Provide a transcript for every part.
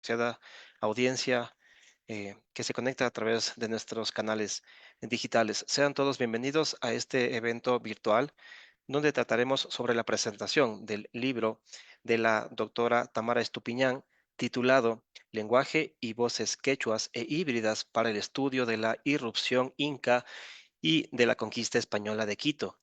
apreciada audiencia que se conecta a través de nuestros canales digitales. Sean todos bienvenidos a este evento virtual donde trataremos sobre la presentación del libro de la doctora Tamara Estupiñán titulado Lenguaje y voces quechuas e híbridas para el estudio de la irrupción inca y de la conquista española de Quito.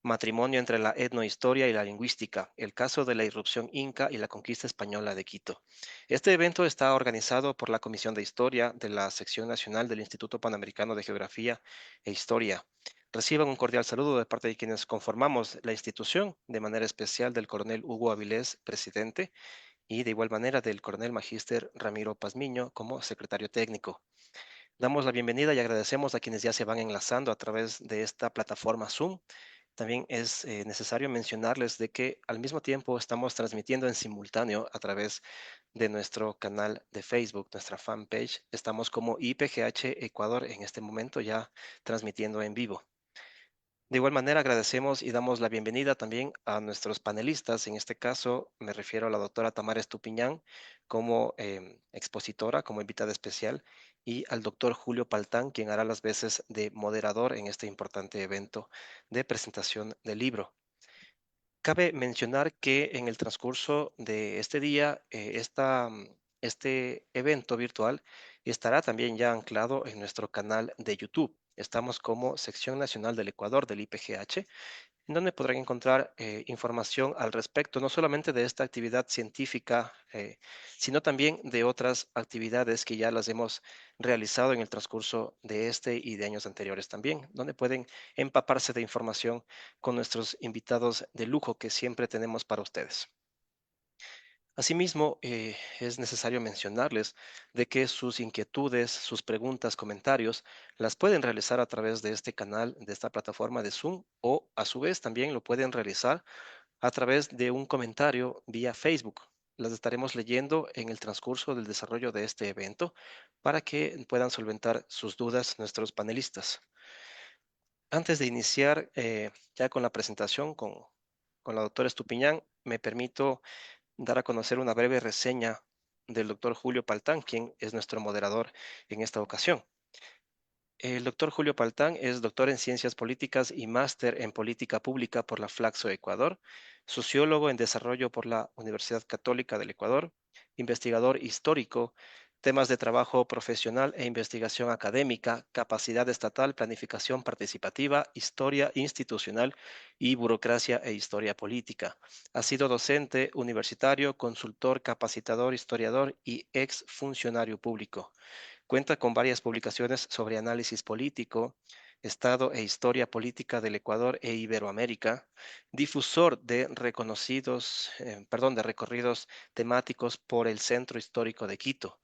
Matrimonio entre la etnohistoria y la lingüística, el caso de la irrupción inca y la conquista española de Quito. Este evento está organizado por la Comisión de Historia de la Sección Nacional del Instituto Panamericano de Geografía e Historia. Reciban un cordial saludo de parte de quienes conformamos la institución, de manera especial del coronel Hugo Avilés, presidente, y de igual manera del coronel magíster Ramiro Pazmiño como secretario técnico. Damos la bienvenida y agradecemos a quienes ya se van enlazando a través de esta plataforma Zoom. También es necesario mencionarles de que al mismo tiempo estamos transmitiendo en simultáneo a través de nuestro canal de Facebook, nuestra fanpage. Estamos como IPGH Ecuador en este momento ya transmitiendo en vivo. De igual manera, agradecemos y damos la bienvenida también a nuestros panelistas. En este caso, me refiero a la doctora Tamara Estupiñán como expositora, como invitada especial, y al doctor Julio Paltán, quien hará las veces de moderador en este importante evento de presentación del libro. Cabe mencionar que en el transcurso de este día, este evento virtual estará también ya anclado en nuestro canal de YouTube. Estamos como Sección Nacional del Ecuador del IPGH, en donde podrán encontrar información al respecto, no solamente de esta actividad científica, sino también de otras actividades que ya las hemos realizado en el transcurso de este y de años anteriores también, donde pueden empaparse de información con nuestros invitados de lujo que siempre tenemos para ustedes. Asimismo, es necesario mencionarles de que sus inquietudes, sus preguntas, comentarios, las pueden realizar a través de este canal, de esta plataforma de Zoom, o a su vez también lo pueden realizar a través de un comentario vía Facebook. Las estaremos leyendo en el transcurso del desarrollo de este evento para que puedan solventar sus dudas nuestros panelistas. Antes de iniciar ya con la presentación con la doctora Estupiñán, me permito dar a conocer una breve reseña del doctor Julio Paltán, quien es nuestro moderador en esta ocasión. El doctor Julio Paltán es doctor en Ciencias Políticas y máster en Política Pública por la Flaxo Ecuador, sociólogo en Desarrollo por la Universidad Católica del Ecuador, investigador histórico, temas de trabajo profesional e investigación académica, capacidad estatal, planificación participativa, historia institucional y burocracia e historia política. Ha sido docente universitario, consultor, capacitador, historiador y ex funcionario público. Cuenta con varias publicaciones sobre análisis político, Estado e historia política del Ecuador e Iberoamérica, difusor de de recorridos temáticos por el Centro Histórico de Quito,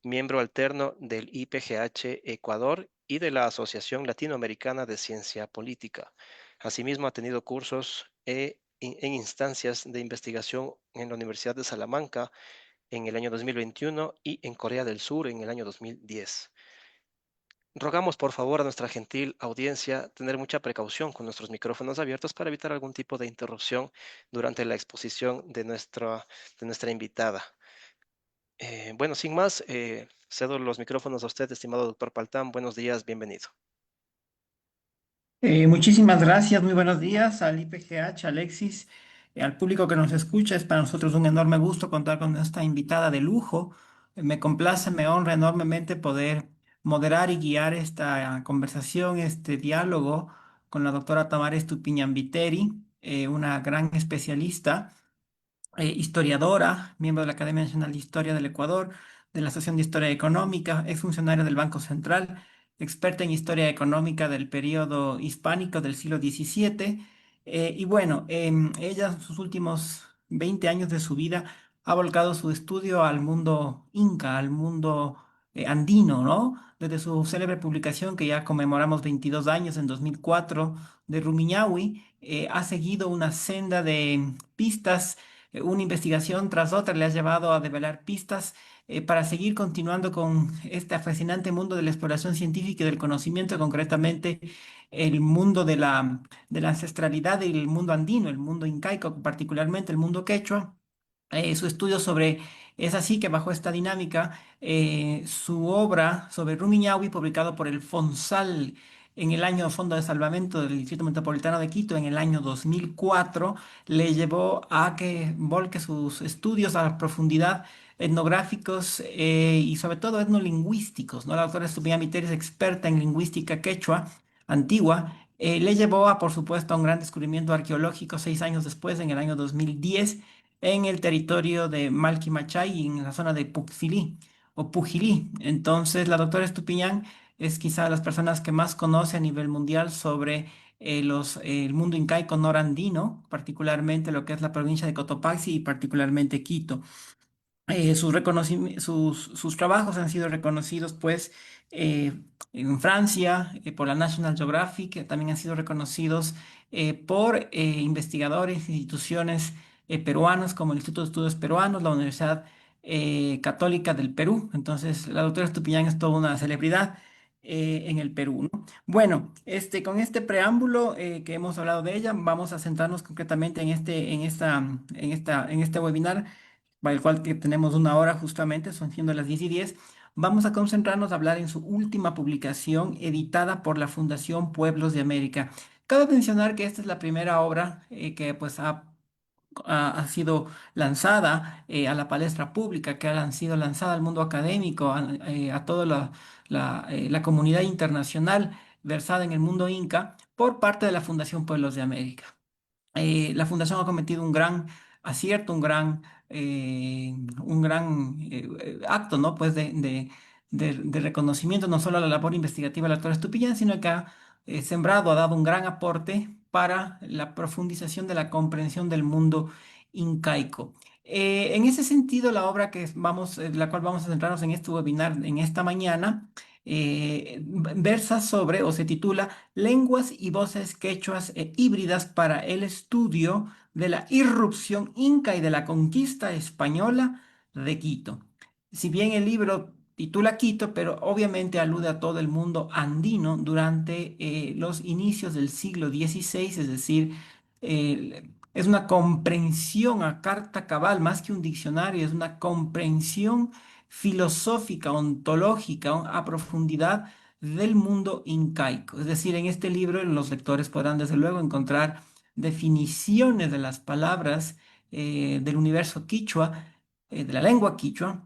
miembro alterno del IPGH Ecuador y de la Asociación Latinoamericana de Ciencia Política. Asimismo, ha tenido cursos en instancias de investigación en la Universidad de Salamanca, en el año 2021 y en Corea del Sur en el año 2010. Rogamos por favor a nuestra gentil audiencia tener mucha precaución con nuestros micrófonos abiertos para evitar algún tipo de interrupción durante la exposición de nuestra invitada. Bueno, sin más, cedo los micrófonos a usted, estimado doctor Paltán. Buenos días, bienvenido. Muchísimas gracias, muy buenos días al IPGH, Alexis, al público que nos escucha. Es para nosotros un enorme gusto contar con esta invitada de lujo. Me complace, me honra enormemente poder moderar y guiar esta conversación, este diálogo con la doctora Tamara Estupiñán Viteri, una gran especialista historiadora, miembro de la Academia Nacional de Historia del Ecuador, de la Asociación de Historia Económica, es funcionaria del Banco Central, experta en historia económica del periodo hispánico del siglo XVII. Y bueno, ella en sus últimos 20 años de su vida ha volcado su estudio al mundo inca, al mundo andino, ¿no? Desde su célebre publicación, que ya conmemoramos 22 años en 2004, de Rumiñahui, ha seguido una senda de pistas, una investigación tras otra le ha llevado a develar pistas para seguir continuando con este fascinante mundo de la exploración científica y del conocimiento, concretamente el mundo de la ancestralidad y el mundo andino, el mundo incaico, particularmente el mundo quechua. su estudio sobre, es así que bajo esta dinámica, su obra sobre Rumiñahui, publicado por el FONSAL en el año Fondo de Salvamento del Distrito Metropolitano de Quito en el año 2004, le llevó a que volque sus estudios a la profundidad etnográficos y sobre todo etnolingüísticos, ¿no? La doctora Estupiñán Viteri es experta en lingüística quechua antigua. Le llevó a, por supuesto, a un gran descubrimiento arqueológico 6 años después, en el año 2010 en el territorio de Malquimachay, en la zona de Puxilí o Pujilí. Entonces, la doctora Estupiñán es quizá de las personas que más conoce a nivel mundial sobre el mundo incaico norandino, particularmente lo que es la provincia de Cotopaxi y particularmente Quito. Sus trabajos han sido reconocidos pues en Francia por la National Geographic, también han sido reconocidos por investigadores, instituciones peruanas como el Instituto de Estudios Peruanos, la Universidad Católica del Perú. Entonces, la doctora Estupiñán es toda una celebridad en el Perú, ¿no? Bueno, con este preámbulo que hemos hablado de ella, vamos a centrarnos concretamente en este webinar para el cual que tenemos 1 hora justamente, son siendo las 10:10. Vamos a concentrarnos a hablar en su última publicación editada por la Fundación Pueblos de América. Cabe mencionar que esta es la primera obra que pues ha sido lanzada a la palestra pública, que ha sido lanzada al mundo académico, a toda la comunidad internacional versada en el mundo inca por parte de la Fundación Pueblos de América. La fundación ha cometido un gran acierto, un gran acto, ¿no? Pues de reconocimiento no solo a la labor investigativa de la doctora Estupiñán, sino que ha sembrado, ha dado un gran aporte para la profundización de la comprensión del mundo incaico. En ese sentido, la obra la cual vamos a centrarnos en este webinar en esta mañana, versa sobre o se titula Lenguas y voces quechuas e híbridas para el estudio de la irrupción inca y de la conquista española de Quito. Si bien el libro titula Quito, pero obviamente alude a todo el mundo andino durante los inicios del siglo XVI, es decir, es una comprensión a carta cabal, más que un diccionario, es una comprensión filosófica, ontológica, a profundidad del mundo incaico. Es decir, en este libro los lectores podrán desde luego encontrar definiciones de las palabras del universo quichua, de la lengua quichua,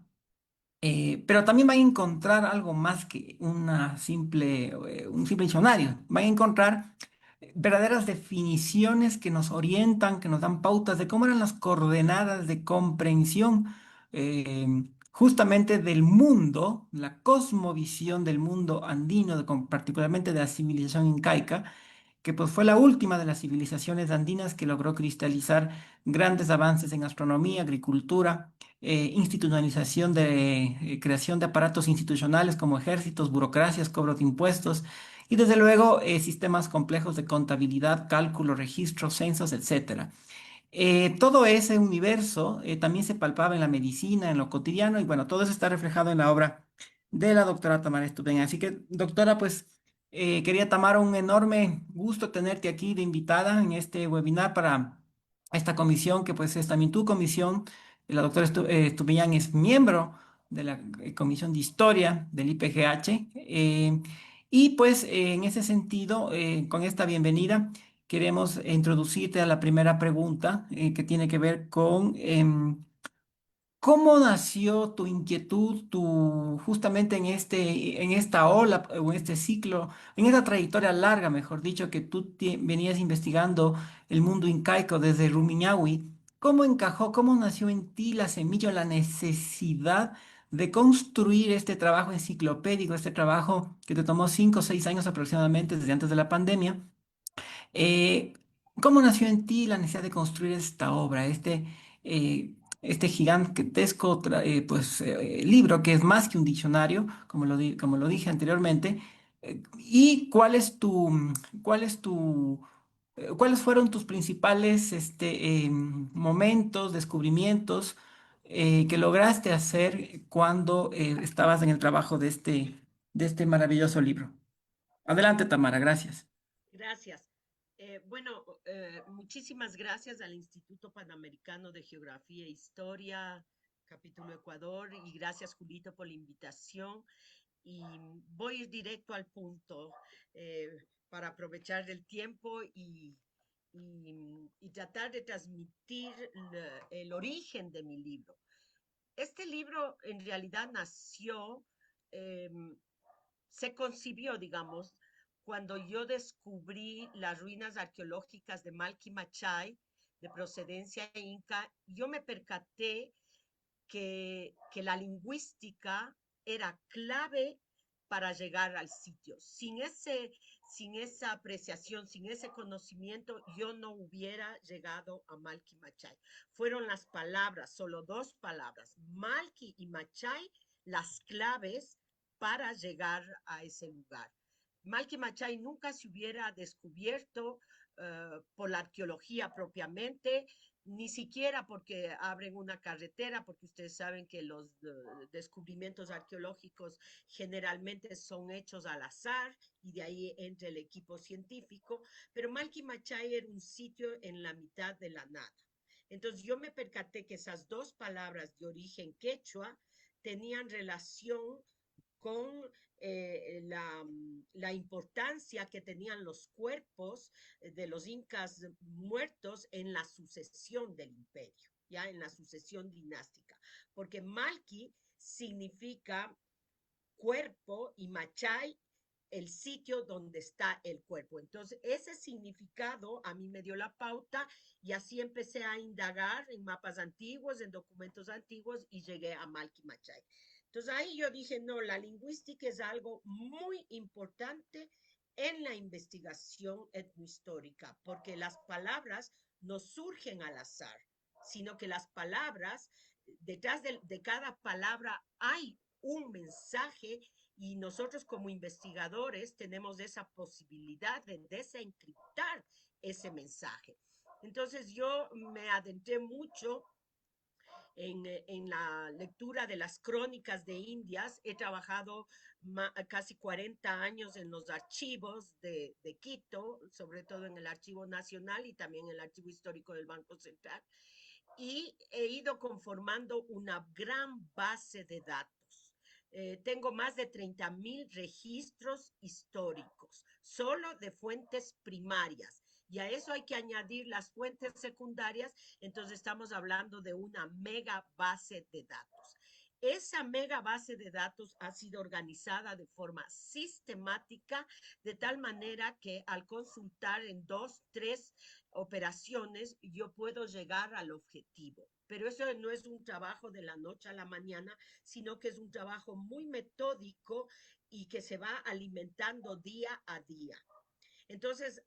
pero también van a encontrar algo más que un simple diccionario. Van a encontrar verdaderas definiciones que nos orientan, que nos dan pautas de cómo eran las coordenadas de comprensión justamente del mundo, la cosmovisión del mundo andino, particularmente de la civilización incaica, que pues fue la última de las civilizaciones andinas que logró cristalizar grandes avances en astronomía, agricultura, institucionalización de creación de aparatos institucionales como ejércitos, burocracias, cobro de impuestos y desde luego sistemas complejos de contabilidad, cálculo, registro, censos, etcétera. Todo ese universo también se palpaba en la medicina, en lo cotidiano, y bueno, todo eso está reflejado en la obra de la doctora Tamara Estupeñán. Así que, doctora, pues quería, Tamara, un enorme gusto tenerte aquí de invitada en este webinar para esta comisión, que pues es también tu comisión. La doctora Estupeñán es miembro de la Comisión de Historia del IPGH. Y pues en ese sentido, con esta bienvenida. Queremos introducirte a la primera pregunta que tiene que ver con cómo nació tu inquietud, justamente en esta ola o en este ciclo, en esta trayectoria larga, mejor dicho, que tú venías investigando el mundo incaico desde Rumiñahui. ¿Cómo encajó, cómo nació en ti la semilla, o la necesidad de construir este trabajo enciclopédico, este trabajo que te tomó 5 o 6 años aproximadamente desde antes de la pandemia? Eh, ¿Cómo nació en ti la necesidad de construir esta obra, este gigantesco libro que es más que un diccionario, como lo dije anteriormente? ¿Y cuáles fueron tus principales momentos, descubrimientos que lograste hacer cuando estabas en el trabajo de este maravilloso libro? Adelante, Tamara, gracias. Gracias. Muchísimas gracias al Instituto Panamericano de Geografía e Historia, capítulo Ecuador, y gracias, Julito, por la invitación. Y voy a ir directo al punto para aprovechar el tiempo y tratar de transmitir el origen de mi libro. Este libro en realidad nació, eh, se concibió, digamos, cuando yo descubrí las ruinas arqueológicas de Malqui Machay, de procedencia inca. Yo me percaté que la lingüística era clave para llegar al sitio. Sin esa apreciación, sin ese conocimiento, yo no hubiera llegado a Malqui Machay. Fueron las palabras, solo dos palabras, Malqui y Machay, las claves para llegar a ese lugar. Malqui Machay nunca se hubiera descubierto por la arqueología propiamente, ni siquiera porque abren una carretera, porque ustedes saben que los descubrimientos arqueológicos generalmente son hechos al azar y de ahí entra el equipo científico, pero Malqui Machay era un sitio en la mitad de la nada. Entonces yo me percaté que esas dos palabras de origen quechua tenían relación con la importancia que tenían los cuerpos de los incas muertos en la sucesión del imperio, ya en la sucesión dinástica, porque Malqui significa cuerpo y Machay el sitio donde está el cuerpo. Entonces, ese significado a mí me dio la pauta y así empecé a indagar en mapas antiguos, en documentos antiguos y llegué a Malqui Machay. Entonces ahí yo dije, no, la lingüística es algo muy importante en la investigación etnohistórica, porque las palabras no surgen al azar, sino que las palabras, detrás de cada palabra hay un mensaje y nosotros como investigadores tenemos esa posibilidad de desencriptar ese mensaje. Entonces yo me adentré mucho en la lectura de las crónicas de Indias. He trabajado casi 40 años en los archivos de Quito, sobre todo en el Archivo Nacional y también en el Archivo Histórico del Banco Central. Y he ido conformando una gran base de datos. Tengo más de 30.000 registros históricos, solo de fuentes primarias. Y a eso hay que añadir las fuentes secundarias, entonces estamos hablando de una mega base de datos. Esa mega base de datos ha sido organizada de forma sistemática, de tal manera que al consultar en 2, 3 operaciones, yo puedo llegar al objetivo. Pero eso no es un trabajo de la noche a la mañana, sino que es un trabajo muy metódico y que se va alimentando día a día. Entonces,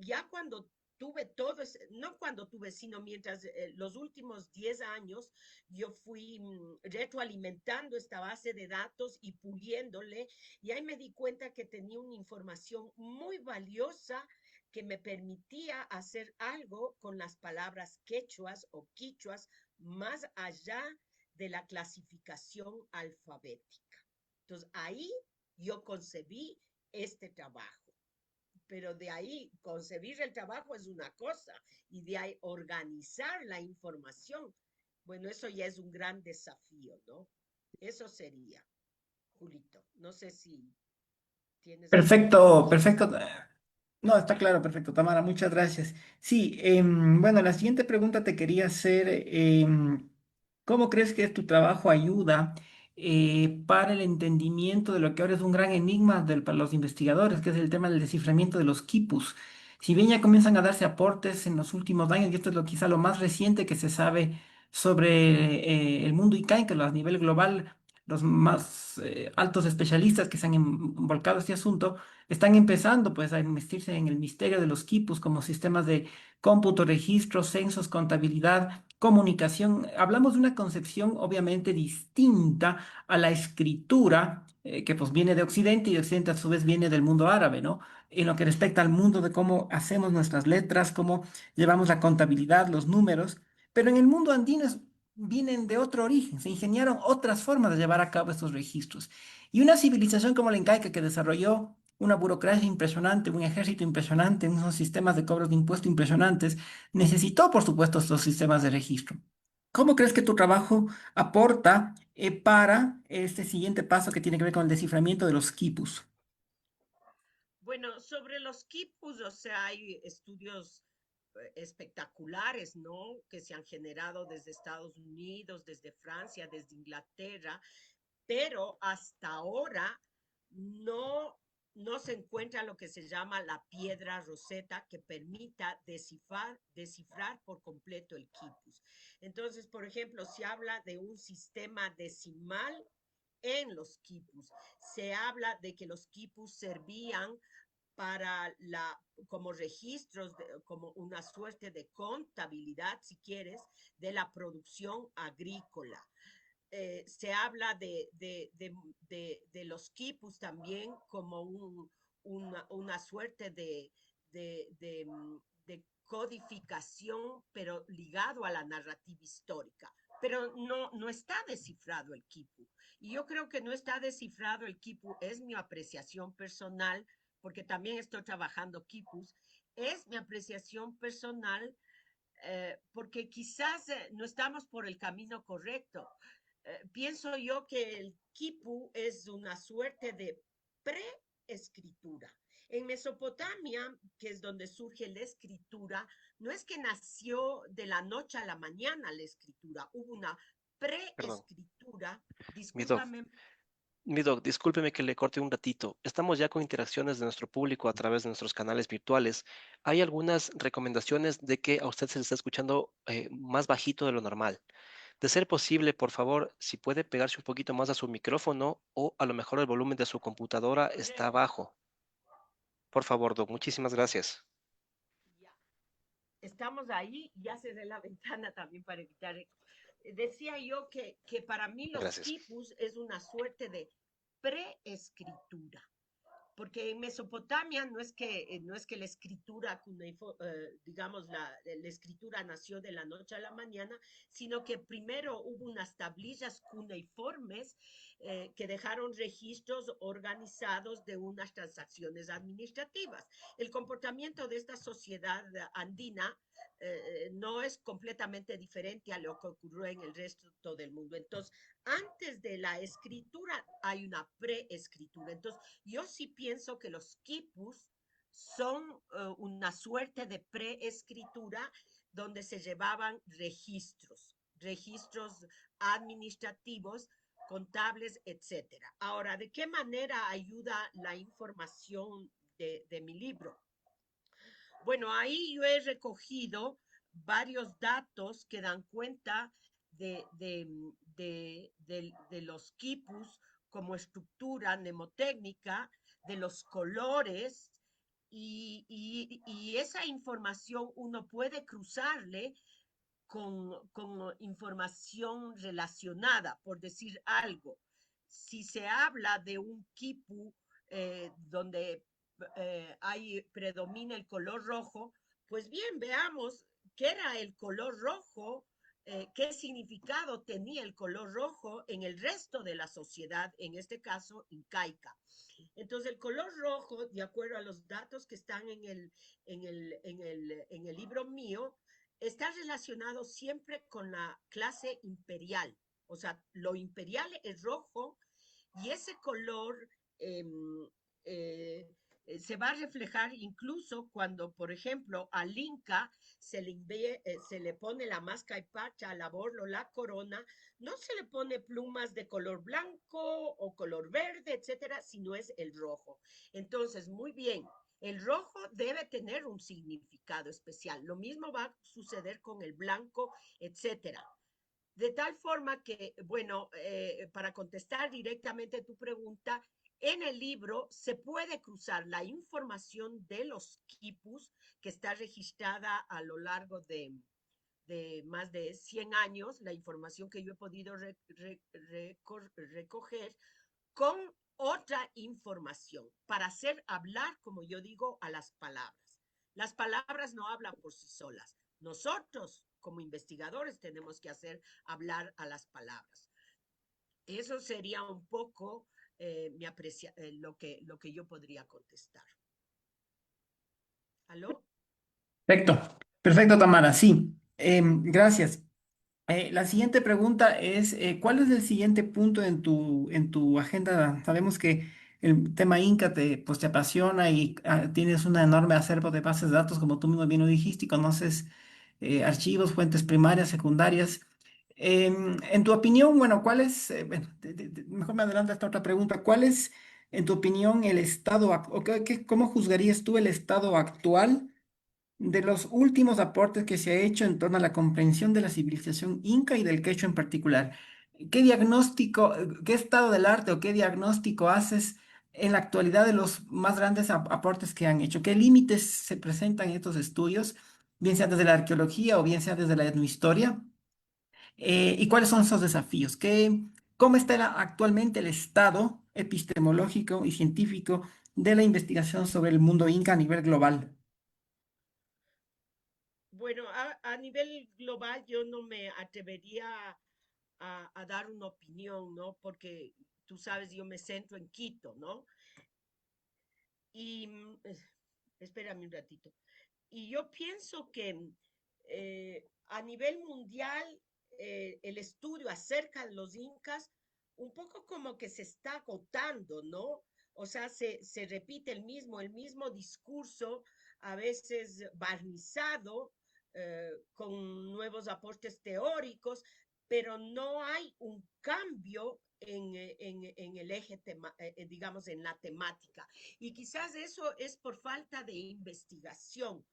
ya cuando tuve todo, no cuando tuve, sino mientras los últimos 10 años yo fui retroalimentando esta base de datos y puliéndole, y ahí me di cuenta que tenía una información muy valiosa que me permitía hacer algo con las palabras quechuas o quichuas más allá de la clasificación alfabética. Entonces ahí yo concebí este trabajo, pero de ahí concebir el trabajo es una cosa y de ahí organizar la información, bueno, eso ya es un gran desafío, ¿no? Eso sería, Julito. No sé si tienes alguna Perfecto, pregunta. perfecto. No, está claro, perfecto, Tamara, muchas gracias. Sí, bueno, la siguiente pregunta te quería hacer, ¿cómo crees que tu trabajo ayuda para el entendimiento de lo que ahora es un gran enigma para los investigadores, que es el tema del desciframiento de los quipus? Si bien ya comienzan a darse aportes en los últimos años, y esto es quizá lo más reciente que se sabe sobre el mundo incaico a nivel global, los más altos especialistas que se han volcado a este asunto están empezando pues a investirse en el misterio de los quipus como sistemas de cómputo, registro, censos, contabilidad, comunicación. Hablamos de una concepción obviamente distinta a la escritura, que pues viene de Occidente y de Occidente a su vez viene del mundo árabe, ¿no? En lo que respecta al mundo de cómo hacemos nuestras letras, cómo llevamos la contabilidad, los números, pero en el mundo andino vienen de otro origen, se ingeniaron otras formas de llevar a cabo estos registros. Y una civilización como la incaica que desarrolló una burocracia impresionante, un ejército impresionante, unos sistemas de cobros de impuestos impresionantes, necesitó, por supuesto, estos sistemas de registro. ¿Cómo crees que tu trabajo aporta para este siguiente paso que tiene que ver con el desciframiento de los quipus? Bueno, sobre los quipus, o sea, hay estudios espectaculares, ¿no? Que se han generado desde Estados Unidos, desde Francia, desde Inglaterra, pero hasta ahora no, no se encuentra lo que se llama la piedra roseta que permita descifrar por completo el quipus. Entonces, por ejemplo, se habla de un sistema decimal en los quipus. Se habla de que los quipus servían para como registros, como una suerte de contabilidad, si quieres, de la producción agrícola. Se habla de los quipus también como una suerte de codificación, pero ligado a la narrativa histórica. Pero no está descifrado el quipu. Y yo creo que no está descifrado el quipu, es mi apreciación personal, porque también estoy trabajando quipus, es mi apreciación personal porque quizás no estamos por el camino correcto. Pienso yo que el quipu es una suerte de preescritura. En Mesopotamia, que es donde surge la escritura, no es que nació de la noche a la mañana la escritura, hubo una Perdón, preescritura, mi doc. discúlpame. Mi doc, discúlpeme que le corte un ratito. Estamos ya con interacciones de nuestro público a través de nuestros canales virtuales. Hay algunas recomendaciones de que a usted se le está escuchando más bajito de lo normal. De ser posible, por favor, si puede pegarse un poquito más a su micrófono o a lo mejor el volumen de su computadora está Correcto. bajo. Por favor, doc, muchísimas gracias. Ya. Estamos ahí, ya cerré la ventana también para evitar eco. Decía yo que para mí los Gracias. quipus es una suerte de preescritura porque en Mesopotamia no es que la escritura, digamos, la escritura nació de la noche a la mañana, sino que primero hubo unas tablillas cuneiformes que dejaron registros organizados de unas transacciones administrativas. El comportamiento de esta sociedad andina no es completamente diferente a lo que ocurrió en el resto del mundo. Entonces, antes de la escritura hay una preescritura. Entonces, yo sí pienso que los quipus son una suerte de preescritura donde se llevaban registros administrativos, contables, etcétera. Ahora, ¿de qué manera ayuda la información de mi libro? Bueno, ahí yo he recogido varios datos que dan cuenta de los quipus como estructura mnemotécnica, de los colores, y esa información uno puede cruzarle con información relacionada, por decir algo. Si se habla de un quipu donde predomina el color rojo, pues bien, veamos qué era el color rojo, qué significado tenía el color rojo en el resto de la sociedad, en este caso incaica. Entonces, el color rojo, de acuerdo a los datos que están en el libro mío, está relacionado siempre con la clase imperial. O sea, lo imperial es rojo y ese color eh, eh, se va a reflejar incluso cuando, por ejemplo, al Inca se le pone la máscara y pacha, la borlo, la corona, no se le pone plumas de color blanco o color verde, etcétera, sino es el rojo. Entonces, muy bien, el rojo debe tener un significado especial. Lo mismo va a suceder con el blanco, etcétera. De tal forma que, bueno, para contestar directamente tu pregunta, en el libro se puede cruzar la información de los quipus que está registrada a lo largo de más de 100 años, la información que yo he podido recoger, con otra información para hacer hablar, como yo digo, a las palabras. Las palabras no hablan por sí solas. Nosotros, como investigadores, tenemos que hacer hablar a las palabras. Eso sería un poco lo que yo podría contestar. ¿Aló? Perfecto, perfecto, Tamara, sí. Gracias. La siguiente pregunta es, ¿cuál es el siguiente punto en tu agenda? Sabemos que el tema Inca te, pues, te apasiona y tienes un enorme acervo de bases de datos, como tú mismo bien lo dijiste, y conoces archivos, fuentes primarias, secundarias. En tu opinión, bueno, ¿cuál es, bueno, mejor me adelanto a esta otra pregunta, ¿cuál es, en tu opinión, el estado, o cómo juzgarías tú el estado actual de los últimos aportes que se ha hecho en torno a la comprensión de la civilización inca y del quechua en particular? ¿Qué diagnóstico, qué estado del arte o qué diagnóstico haces en la actualidad de los más grandes aportes que han hecho? ¿Qué límites se presentan en estos estudios, bien sea desde la arqueología o bien sea desde la etnohistoria? ¿Y cuáles son esos desafíos? ¿Cómo está actualmente el estado epistemológico y científico de la investigación sobre el mundo inca a nivel global? Bueno, a nivel global yo no me atrevería a dar una opinión, ¿no? Porque tú sabes, yo me centro en Quito, ¿no? Y espérame un ratito. Y yo pienso que a nivel mundial el estudio acerca de los incas un poco como que se está agotando, ¿no? O sea, se repite el mismo discurso, a veces barnizado, con nuevos aportes teóricos, pero no hay un cambio en el eje, digamos, en la temática. Y quizás eso es por falta de investigación.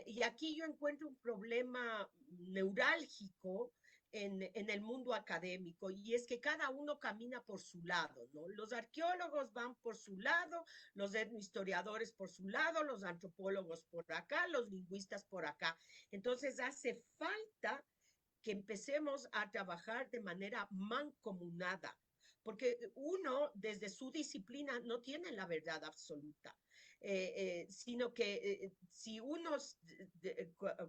Y aquí yo encuentro un problema neurálgico en el mundo académico, y es que cada uno camina por su lado, ¿no? Los arqueólogos van por su lado, los etnohistoriadores por su lado, los antropólogos por acá, los lingüistas por acá. Entonces hace falta que empecemos a trabajar de manera mancomunada, porque uno desde su disciplina no tiene la verdad absoluta. Sino que si uno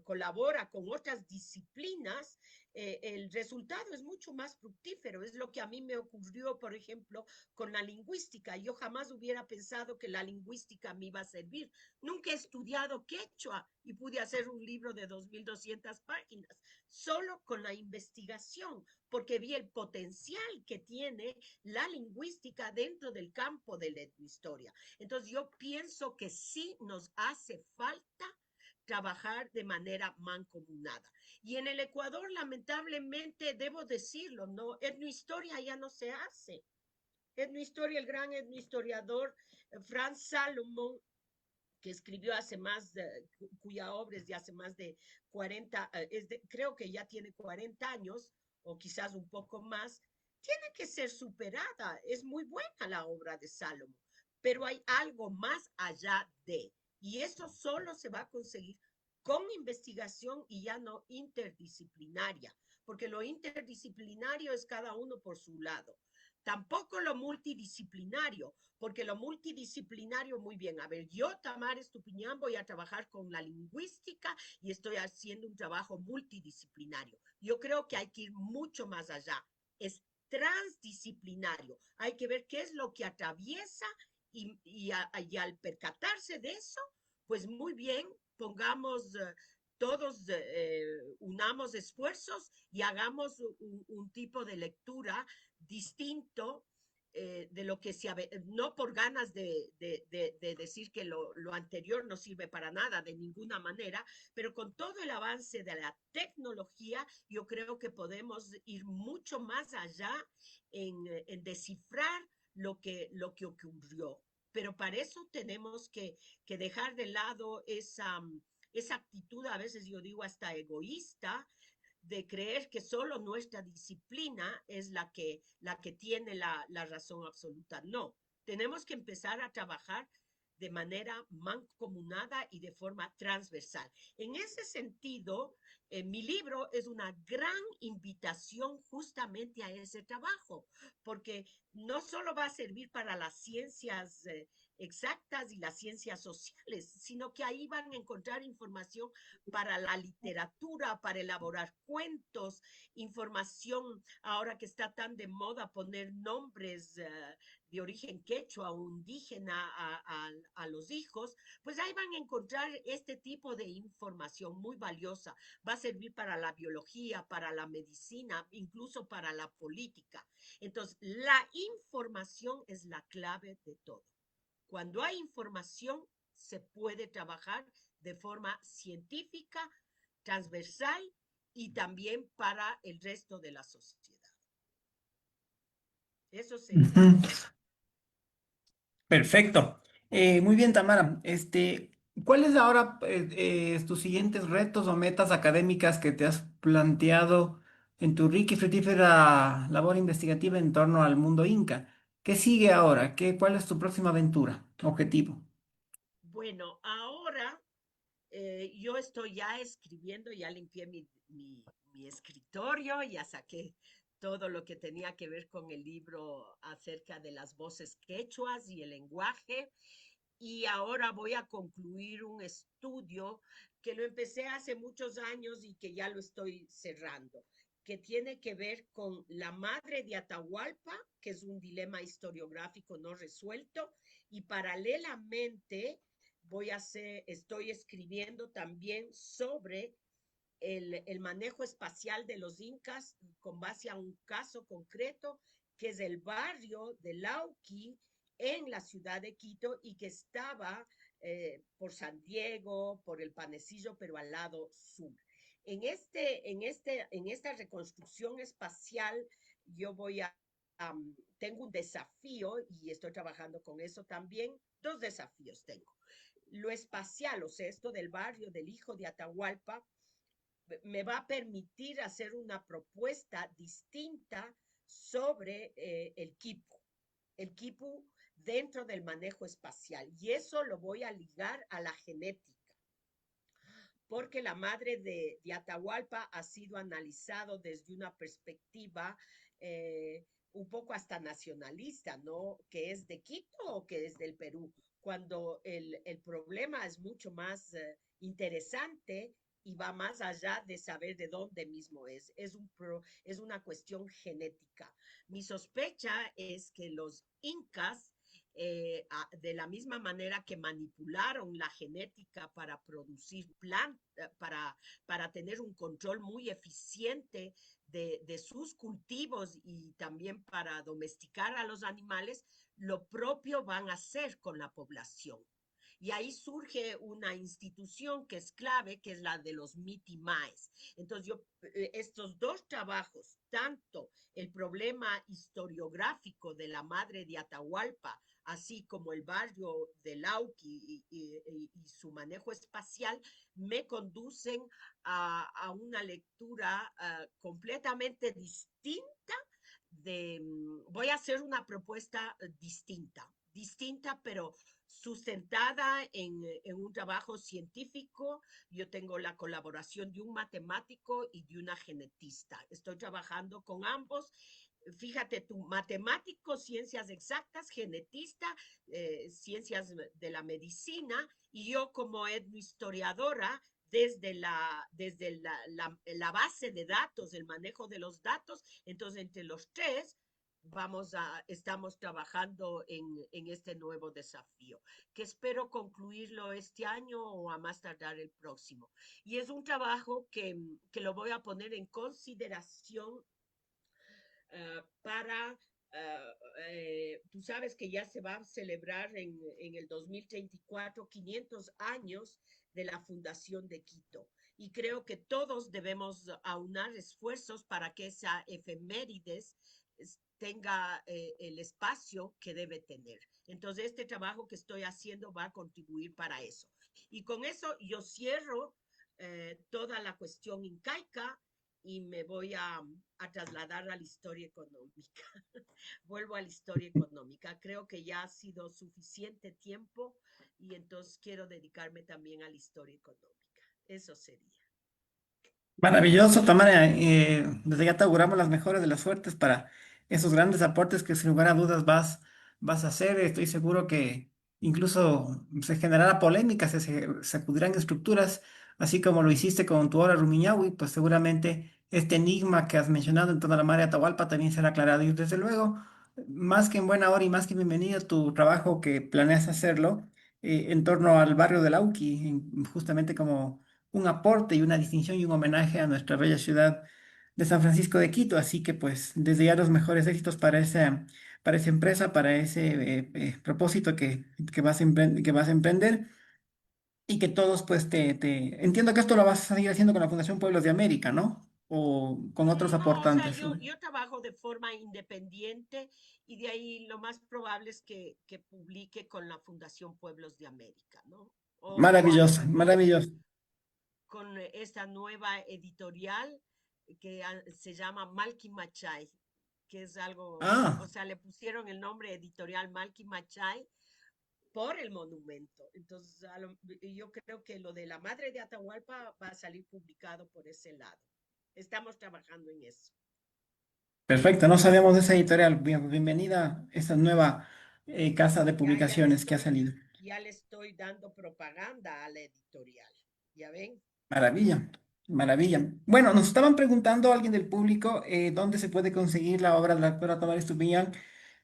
colabora con otras disciplinas, el resultado es mucho más fructífero. Es lo que a mí me ocurrió, por ejemplo, con la lingüística. Yo jamás hubiera pensado que la lingüística me iba a servir. Nunca he estudiado quechua y pude hacer un libro de 2.200 páginas, solo con la investigación, porque vi el potencial que tiene la lingüística dentro del campo de la etnohistoria. Entonces yo pienso que sí nos hace falta trabajar de manera mancomunada. Y en el Ecuador, lamentablemente, debo decirlo, ¿no? Etnohistoria ya no se hace. Etnohistoria, el gran etnohistoriador Franz Salomon, que escribió hace más, cuya obra es de hace más de 40, creo que ya tiene 40 años, o quizás un poco más, tiene que ser superada. Es muy buena la obra de Salomón, pero hay algo más allá de, y eso solo se va a conseguir con investigación y ya no interdisciplinaria, porque lo interdisciplinario es cada uno por su lado. Tampoco lo multidisciplinario, porque lo multidisciplinario, muy bien, a ver, yo, Tamara Estupiñán, voy a trabajar con la lingüística y estoy haciendo un trabajo multidisciplinario. Yo creo que hay que ir mucho más allá. Es transdisciplinario. Hay que ver qué es lo que atraviesa y al percatarse de eso, pues muy bien, pongamos todos, unamos esfuerzos y hagamos un tipo de lectura distinto de lo que se no por ganas de decir que lo anterior no sirve para nada, de ninguna manera, pero con todo el avance de la tecnología, yo creo que podemos ir mucho más allá en descifrar lo que ocurrió. Pero para eso tenemos que dejar de lado esa actitud, a veces yo digo hasta egoísta, de creer que solo nuestra disciplina es la que tiene la razón absoluta. No, tenemos que empezar a trabajar de manera mancomunada y de forma transversal. En ese sentido, mi libro es una gran invitación justamente a ese trabajo, porque no solo va a servir para las ciencias exactas y las ciencias sociales, sino que ahí van a encontrar información para la literatura, para elaborar cuentos, información ahora que está tan de moda poner nombres de origen quechua o indígena a los hijos, pues ahí van a encontrar este tipo de información muy valiosa. Va a servir para la biología, para la medicina, incluso para la política. Entonces, la información es la clave de todo. Cuando hay información, se puede trabajar de forma científica, transversal y también para el resto de la sociedad. Eso sería. Ujú. Perfecto. Muy bien, Tamara. ¿Cuáles ahora tus siguientes retos o metas académicas que te has planteado en tu rica y fructífera labor investigativa en torno al mundo inca? ¿Qué sigue ahora? ¿Cuál es tu próxima aventura, objetivo? Bueno, ahora yo estoy ya escribiendo, ya limpié mi escritorio, ya saqué todo lo que tenía que ver con el libro acerca de las voces quechuas y el lenguaje. Y ahora voy a concluir un estudio que lo empecé hace muchos años y que ya lo estoy cerrando, que tiene que ver con la madre de Atahualpa, que es un dilema historiográfico no resuelto, y paralelamente estoy escribiendo también sobre el manejo espacial de los incas con base a un caso concreto que es el barrio de Lauqui en la ciudad de Quito y que estaba por San Diego, por el Panecillo, pero al lado sur. En esta reconstrucción espacial yo tengo un desafío y estoy trabajando con eso también. Dos desafíos tengo. Lo espacial, o sea, esto del barrio del hijo de Atahualpa, me va a permitir hacer una propuesta distinta sobre el quipu dentro del manejo espacial. Y eso lo voy a ligar a la genética, porque la madre de Atahualpa ha sido analizado desde una perspectiva un poco hasta nacionalista, ¿no? Que es de Quito o que es del Perú, cuando el problema es mucho más interesante y va más allá de saber de dónde mismo es. Es una cuestión genética. Mi sospecha es que los incas de la misma manera que manipularon la genética para producir plantas, para tener un control muy eficiente de sus cultivos y también para domesticar a los animales, lo propio van a hacer con la población. Y ahí surge una institución que es clave, que es la de los mitimaes. Entonces, estos dos trabajos, tanto el problema historiográfico de la madre de Atahualpa, así como el barrio de Lauqui y su manejo espacial, me conducen una lectura completamente distinta voy a hacer una propuesta distinta, pero sustentada en un trabajo científico. Yo tengo la colaboración de un matemático y de una genetista. Estoy trabajando con ambos. Fíjate tú, matemático, ciencias exactas, genetista, ciencias de la medicina, y yo como etnohistoriadora, desde la base de datos, el manejo de los datos. Entonces, entre los tres, estamos trabajando en este nuevo desafío, que espero concluirlo este año o a más tardar el próximo. Y es un trabajo que lo voy a poner en consideración para tú sabes que ya se va a celebrar en el 2034 500 años de la fundación de Quito. Y creo que todos debemos aunar esfuerzos para que esa efemérides tenga el espacio que debe tener. Entonces, este trabajo que estoy haciendo va a contribuir para eso. Y con eso yo cierro toda la cuestión incaica y me voy a trasladar a la historia económica. Vuelvo a la historia económica. Creo que ya ha sido suficiente tiempo y entonces quiero dedicarme también a la historia económica. Eso sería. Maravilloso, Tamara. Desde ya te auguramos las mejores de las suertes para esos grandes aportes que sin lugar a dudas vas a hacer. Estoy seguro que incluso se generará polémica, se sacudirán estructuras, así como lo hiciste con tu obra Rumiñahui, pues seguramente este enigma que has mencionado en toda la mar de Atahualpa también será aclarado. Y desde luego, más que en buena hora y más que bienvenido tu trabajo que planeas hacerlo en torno al barrio de Lauqui, justamente como un aporte y una distinción y un homenaje a nuestra bella ciudad de San Francisco de Quito. Así que pues desde ya los mejores éxitos para esa empresa, para ese propósito que vas a emprender y que todos pues Entiendo que esto lo vas a seguir haciendo con la Fundación Pueblos de América, ¿no? O con otros No, o sea, aportantes. yo trabajo de forma independiente y de ahí lo más probable es que publique con la Fundación Pueblos de América, ¿no? O a lo Maravilloso, mejor maravilloso. con esta nueva editorial que se llama Malky Machay, que es algo, o Ah. sea, le pusieron el nombre editorial Malky Machay por el monumento. Entonces, yo creo que lo de la Madre de Atahualpa va a salir publicado por ese lado. Estamos trabajando en eso. Perfecto, no sabíamos de esa editorial. Bienvenida a esta nueva casa de publicaciones que ha salido. Ya le estoy dando propaganda a la editorial. ¿Ya ven? Maravilla, maravilla. Bueno, nos estaban preguntando alguien del público dónde se puede conseguir la obra de la doctora Tamara Estupiñán,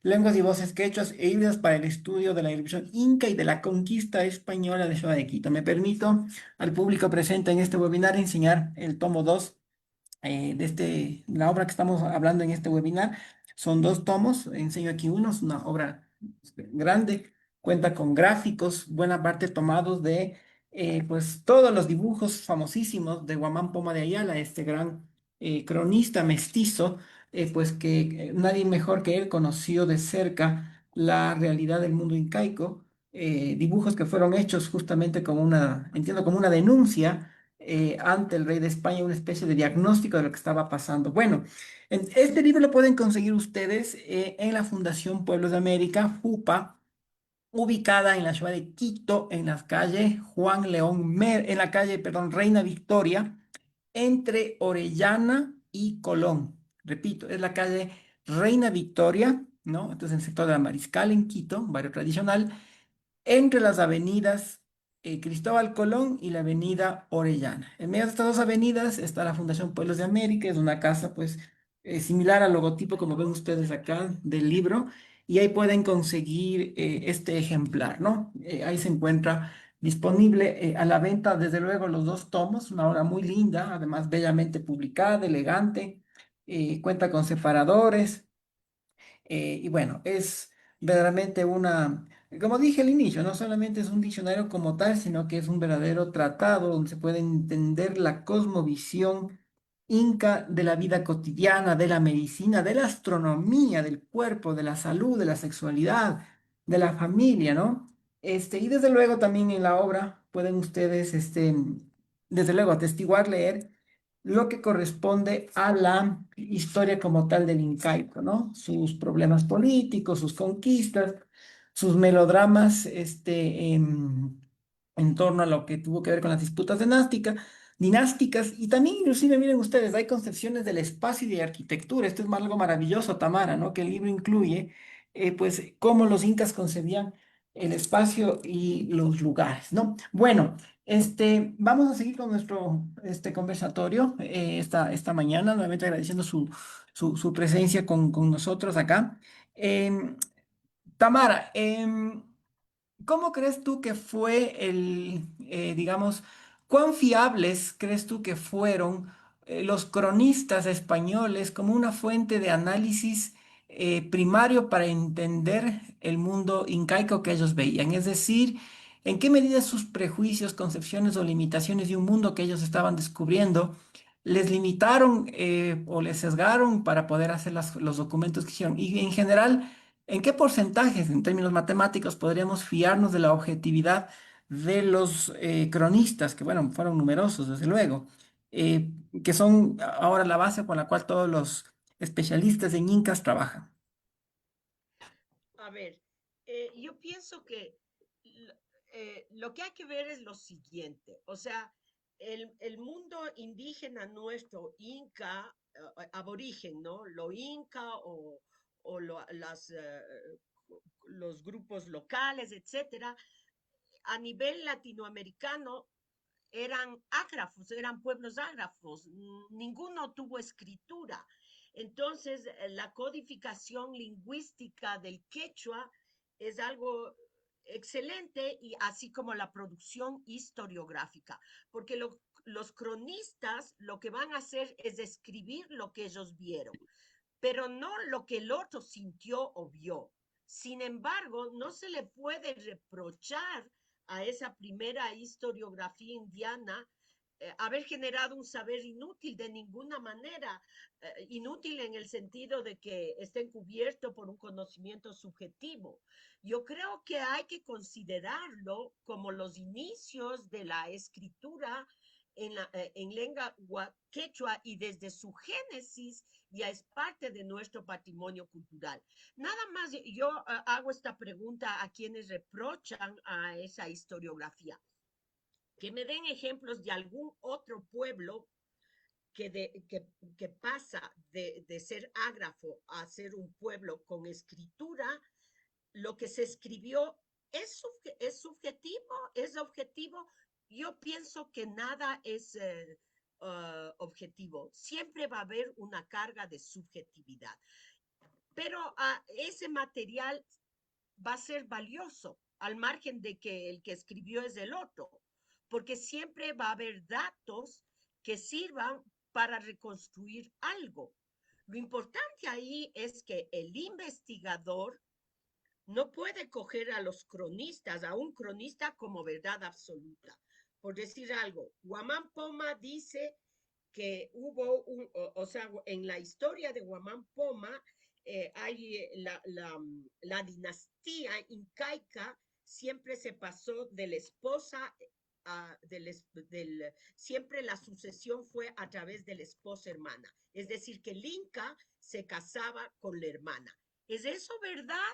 Lenguas y voces quechuas e híbridas para el estudio de la erupción inca y de la conquista española de Ciudad de Quito. Me permito al público presente en este webinar enseñar el tomo 2 la obra que estamos hablando en este webinar. Son dos tomos, enseño aquí uno, es una obra grande, cuenta con gráficos, buena parte tomados de pues todos los dibujos famosísimos de Guamán Poma de Ayala, este gran cronista mestizo, pues que nadie mejor que él conoció de cerca la realidad del mundo incaico, dibujos que fueron hechos justamente como una, entiendo, como una denuncia ante el rey de España, una especie de diagnóstico de lo que estaba pasando. Bueno, este libro lo pueden conseguir ustedes en la Fundación Pueblos de América, FUPA, ubicada en la ciudad de Quito, en la calle en la calle, perdón, Reina Victoria, entre Orellana y Colón. Repito, es la calle Reina Victoria, ¿no? Entonces, en el sector de la Mariscal en Quito, un barrio tradicional entre las avenidas Cristóbal Colón y la avenida Orellana. En medio de estas dos avenidas está la Fundación Pueblos de América, es una casa pues similar al logotipo como ven ustedes acá del libro y ahí pueden conseguir este ejemplar, ¿no? Ahí se encuentra disponible a la venta desde luego los dos tomos, una obra muy linda, además bellamente publicada, elegante, cuenta con separadores. Y bueno, es verdaderamente como dije al inicio, no solamente es un diccionario como tal, sino que es un verdadero tratado donde se puede entender la cosmovisión inca de la vida cotidiana, de la medicina, de la astronomía, del cuerpo, de la salud, de la sexualidad, de la familia, ¿no? Y desde luego también en la obra pueden ustedes, desde luego, atestiguar, leer lo que corresponde a la historia como tal del incaico, ¿no? Sus problemas políticos, sus conquistas, sus melodramas, en torno a lo que tuvo que ver con las disputas dinásticas, y también inclusive, miren ustedes, hay concepciones del espacio y de arquitectura. Esto es algo maravilloso, Tamara, ¿no? Que el libro incluye, pues, cómo los incas concebían el espacio y los lugares, ¿no? Bueno. Vamos a seguir con nuestro conversatorio esta mañana, nuevamente agradeciendo su presencia con nosotros acá. Em, Tamara, ¿cómo crees tú que fue digamos, cuán fiables crees tú que fueron los cronistas españoles como una fuente de análisis primario para entender el mundo incaico que ellos veían? Es decir, ¿en qué medida sus prejuicios, concepciones o limitaciones de un mundo que ellos estaban descubriendo les limitaron o les sesgaron para poder hacer los documentos que hicieron? Y en general, ¿en qué porcentajes, en términos matemáticos, podríamos fiarnos de la objetividad de los cronistas, que bueno, fueron numerosos, desde luego, que son ahora la base con la cual todos los especialistas en incas trabajan? A ver, yo pienso que l- lo que hay que ver es lo siguiente, o sea, el mundo indígena nuestro, inca, aborigen, ¿no? Lo inca o los grupos locales, etcétera, a nivel latinoamericano eran ágrafos, eran pueblos ágrafos, ninguno tuvo escritura. Entonces, la codificación lingüística del quechua es algo excelente y así como la producción historiográfica, porque los cronistas lo que van a hacer es escribir lo que ellos vieron, pero no lo que el otro sintió o vio. Sin embargo, no se le puede reprochar a esa primera historiografía indiana haber generado un saber inútil de ninguna manera, inútil en el sentido de que esté encubierto por un conocimiento subjetivo. Yo creo que hay que considerarlo como los inicios de la escritura en lengua quechua y desde su génesis ya es parte de nuestro patrimonio cultural. Nada más yo hago esta pregunta a quienes reprochan a esa historiografía, que me den ejemplos de algún otro pueblo que pasa de ser ágrafo a ser un pueblo con escritura. Lo que se escribió es subjetivo, es objetivo. Yo pienso que nada es objetivo. Siempre va a haber una carga de subjetividad. Pero ese material va a ser valioso, al margen de que el que escribió es el otro, porque siempre va a haber datos que sirvan para reconstruir algo. Lo importante ahí es que el investigador no puede coger a los cronistas, a un cronista como verdad absoluta. Por decir algo, Guamán Poma dice que hubo o sea, en la historia de Guamán Poma hay la dinastía incaica siempre se pasó de la esposa siempre la sucesión fue a través de la esposa hermana. Es decir, que el Inca se casaba con la hermana. ¿Es eso verdad?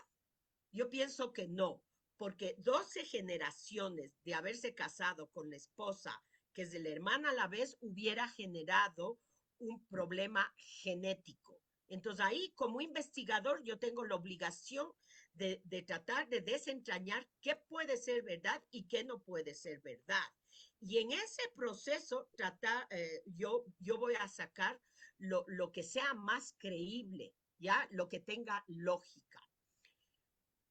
Yo pienso que no, porque 12 generaciones de haberse casado con la esposa, que es de la hermana a la vez, hubiera generado un problema genético. Entonces ahí, como investigador, yo tengo la obligación de tratar de desentrañar qué puede ser verdad y qué no puede ser verdad. Y en ese proceso, yo voy a sacar lo que sea más creíble, ¿ya? Lo que tenga lógica.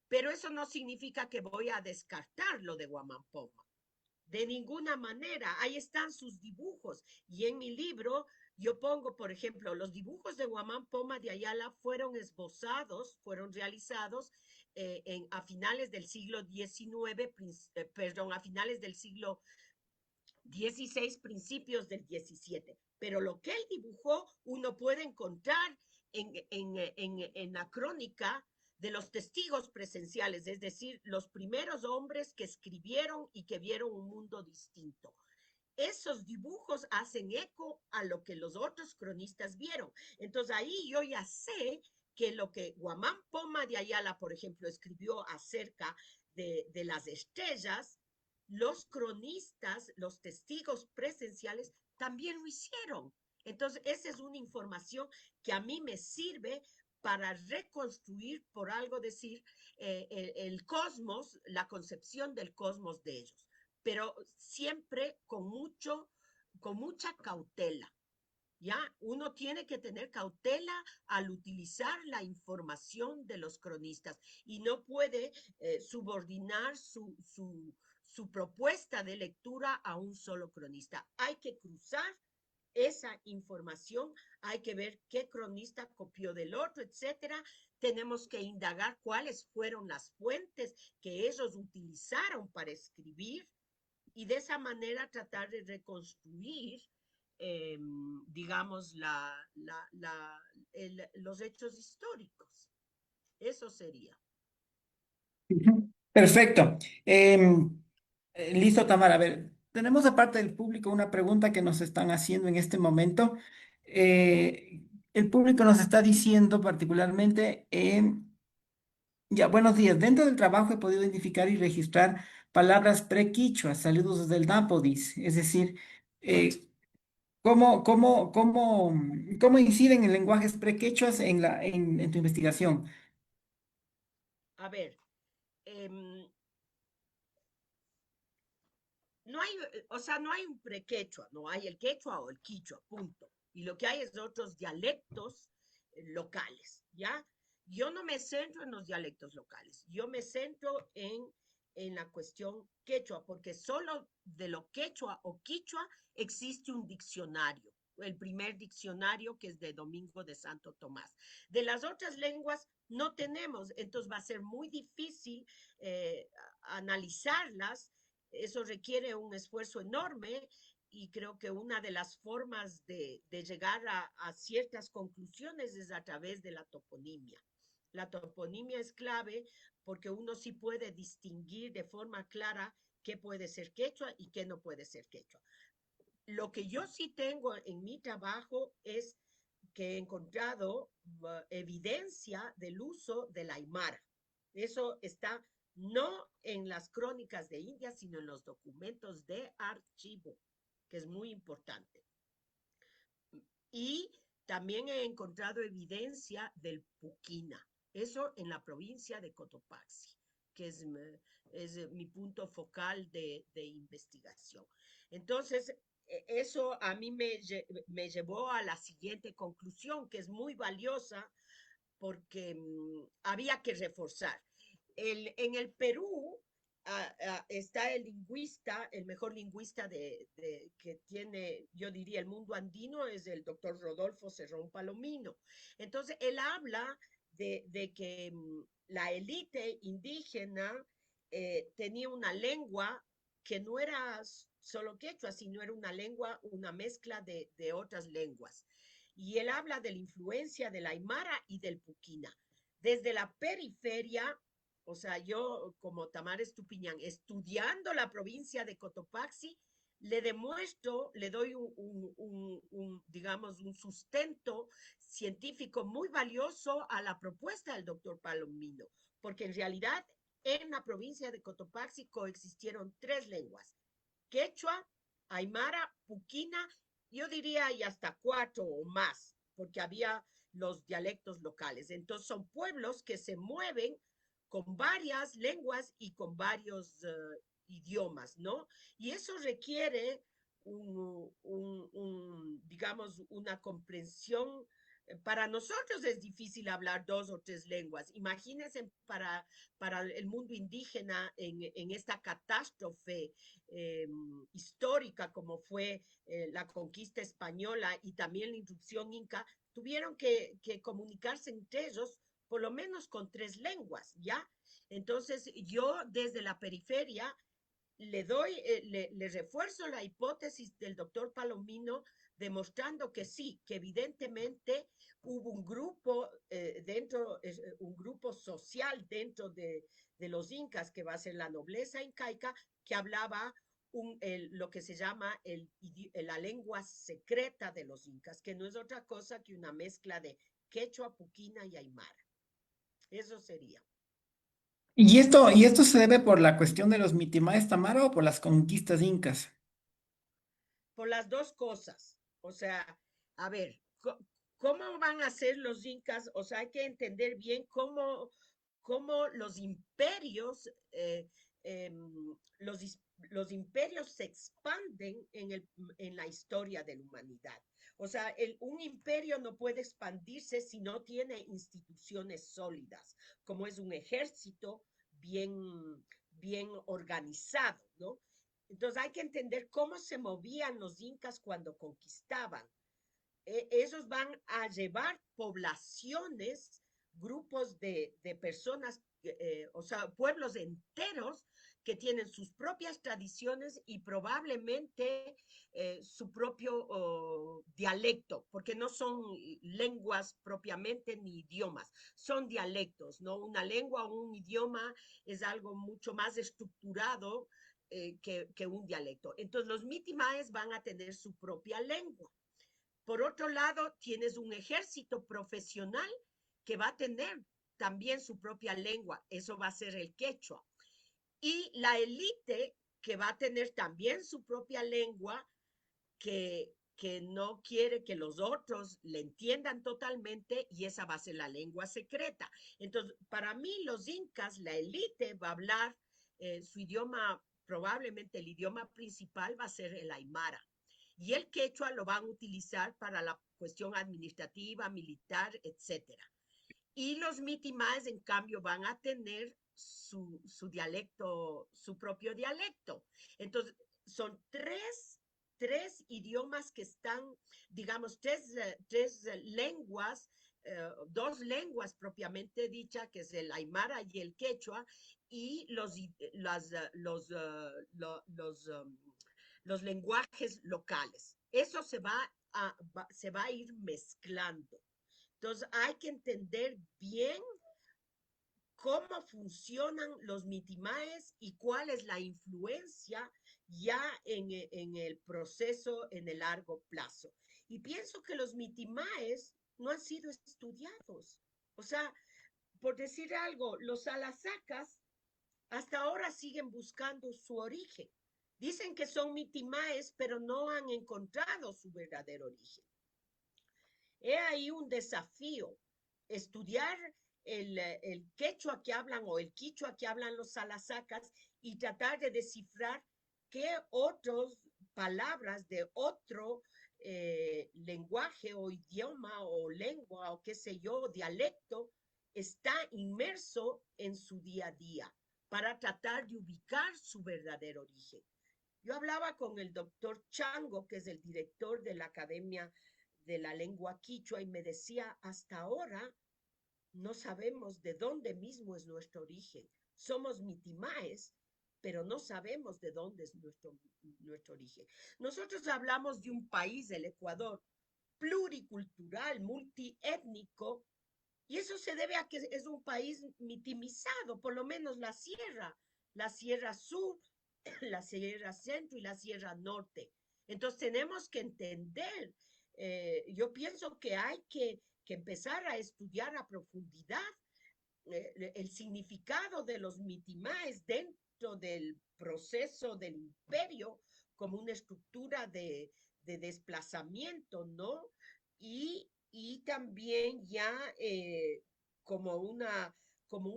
Pero eso no significa que voy a descartar lo de Guamampoma. De ninguna manera. Ahí están sus dibujos. Y en mi libro yo pongo, por ejemplo, los dibujos de Guamampoma de Ayala fueron esbozados, fueron realizados a finales del siglo XIX, perdón, a finales del siglo XVI, principios del XVII. Pero lo que él dibujó uno puede encontrar en la crónica de los testigos presenciales, es decir, los primeros hombres que escribieron y que vieron un mundo distinto. Esos dibujos hacen eco a lo que los otros cronistas vieron. Entonces ahí yo ya sé que lo que Guamán Poma de Ayala, por ejemplo, escribió acerca de las estrellas, los cronistas, los testigos presenciales, también lo hicieron. Entonces, esa es una información que a mí me sirve para reconstruir, por algo decir, el cosmos, la concepción del cosmos de ellos, pero siempre con mucha cautela. ¿Ya? Uno tiene que tener cautela al utilizar la información de los cronistas y no puede subordinar su propuesta de lectura a un solo cronista. Hay que cruzar esa información, hay que ver qué cronista copió del otro, etcétera. Tenemos que indagar cuáles fueron las fuentes que ellos utilizaron para escribir y de esa manera tratar de reconstruir, eh, digamos, los hechos históricos. Eso sería. Ujú. Perfecto. Listo, Tamara. A ver, tenemos de parte del público una pregunta que nos están haciendo en este momento. El público nos está diciendo particularmente, ya, buenos días. Dentro del trabajo he podido identificar y registrar palabras pre-quichuas, saludos desde el Napo, dice. Es decir, eh, ¿cómo inciden en lenguajes pre-quechuas en tu investigación? A ver, eh, no hay, o sea, no hay un prequechua, no hay el quechua o el quichua, punto. Y lo que hay es otros dialectos locales, ¿ya? Yo no me centro en los dialectos locales, yo me centro en la cuestión quechua, porque solo de lo quechua o quichua existe un diccionario, el primer diccionario que es de Domingo de Santo Tomás. De las otras lenguas no tenemos, entonces va a ser muy difícil analizarlas, eso requiere un esfuerzo enorme y creo que una de las formas de llegar a ciertas conclusiones es a través de la toponimia. La toponimia es clave porque uno sí puede distinguir de forma clara qué puede ser quechua y qué no puede ser quechua. Lo que yo sí tengo en mi trabajo es que he encontrado evidencia del uso del aymara. Eso está no en las crónicas de India, sino en los documentos de archivo, que es muy importante. Y también he encontrado evidencia del puquina, eso en la provincia de Cotopaxi, que es mi punto focal de investigación. Entonces, eso a mí me llevó a la siguiente conclusión, que es muy valiosa porque había que reforzar. En el Perú está el lingüista, el mejor lingüista que tiene, yo diría, el mundo andino, es el doctor Rodolfo Cerrón Palomino. Entonces, él habla de que la élite indígena tenía una lengua que no era solo quechua, sino era una lengua, una mezcla de otras lenguas. Y él habla de la influencia del aymara y del puquina. Desde la periferia, o sea, yo como Tamara Estupiñán, estudiando la provincia de Cotopaxi, le demuestro, le doy digamos, un sustento científico muy valioso a la propuesta del doctor Palomino, porque en realidad en la provincia de Cotopaxi coexistieron tres lenguas, quechua, aymara, puquina, yo diría y hasta cuatro o más, porque había los dialectos locales. Entonces son pueblos que se mueven con varias lenguas y con varios idiomas, ¿no? Y eso requiere digamos, una comprensión. Para nosotros es difícil hablar dos o tres lenguas. Imagínense para el mundo indígena en esta catástrofe histórica como fue la conquista española y también la irrupción inca, tuvieron que comunicarse entre ellos por lo menos con tres lenguas, ¿ya? Entonces yo desde la periferia le refuerzo la hipótesis del doctor Palomino demostrando que sí, que evidentemente hubo un grupo un grupo social dentro de los incas, que va a ser la nobleza incaica, que hablaba lo que se llama la lengua secreta de los incas, que no es otra cosa que una mezcla de quechua, puquina y aymara. Eso sería. Y esto se debe por la cuestión de los mitimaes Tamara o por las conquistas incas? Por las dos cosas. O sea, a ver, ¿cómo van a ser los incas? O sea, hay que entender bien cómo los imperios, eh, los, los imperios se expanden en la historia de la humanidad. O sea, un imperio no puede expandirse si no tiene instituciones sólidas, como es un ejército bien organizado, ¿no? Entonces hay que entender cómo se movían los incas cuando conquistaban. Esos van a llevar poblaciones, grupos de personas, o sea, pueblos enteros que tienen sus propias tradiciones y probablemente su propio dialecto, porque no son lenguas propiamente ni idiomas, son dialectos, ¿no? Una lengua o un idioma es algo mucho más estructurado que un dialecto. Entonces los mitimaes van a tener su propia lengua. Por otro lado, tienes un ejército profesional que va a tener también su propia lengua, eso va a ser el quechua. Y la élite que va a tener también su propia lengua, que no quiere que los otros le entiendan totalmente y esa va a ser la lengua secreta. Entonces, para mí los incas, la élite va a hablar su idioma, probablemente el idioma principal va a ser el aymara. y el quechua lo van a utilizar para la cuestión administrativa, militar, etcétera. Y los mitimaes, en cambio, van a tener su dialecto, su propio dialecto. Entonces, son tres idiomas que están, digamos, tres lenguas, dos lenguas propiamente dicha, que es el aymara y el quechua, y los lenguajes locales. Eso se va a ir mezclando. Entonces hay que entender bien cómo funcionan los mitimaes y cuál es la influencia ya en el proceso en el largo plazo. Y pienso que los mitimaes no han sido estudiados. O sea, por decir algo, los alasacas hasta ahora siguen buscando su origen. Dicen que son mitimaes, pero no han encontrado su verdadero origen. He ahí un desafío, estudiar el quechua que hablan o el quichua que hablan los salasacas y tratar de descifrar qué otras palabras de otro lenguaje o idioma o lengua o qué sé yo, dialecto, está inmerso en su día a día para tratar de ubicar su verdadero origen. Yo hablaba con el doctor Chango, que es el director de la Academia de la Lengua Quichua, y me decía, hasta ahora no sabemos de dónde mismo es nuestro origen. Somos mitimaes, pero no sabemos de dónde es nuestro origen. Nosotros hablamos de un país, el Ecuador, pluricultural, multiétnico, y eso se debe a que es un país mitimizado, por lo menos la Sierra Sur, la Sierra Centro y la Sierra Norte. Entonces tenemos que entender, yo pienso que hay que empezar a estudiar a profundidad el significado de los mitimaes dentro del proceso del imperio como una estructura de desplazamiento, ¿no? Y también ya como una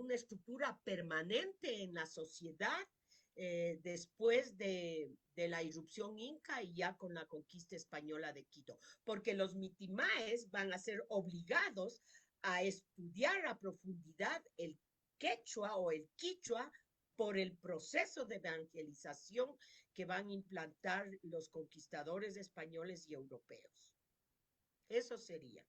estructura permanente en la sociedad después de la irrupción inca y ya con la conquista española de Quito, porque los mitimaes van a ser obligados a estudiar a profundidad el quechua o el quichua por el proceso de evangelización que van a implantar los conquistadores españoles y europeos. Eso sería.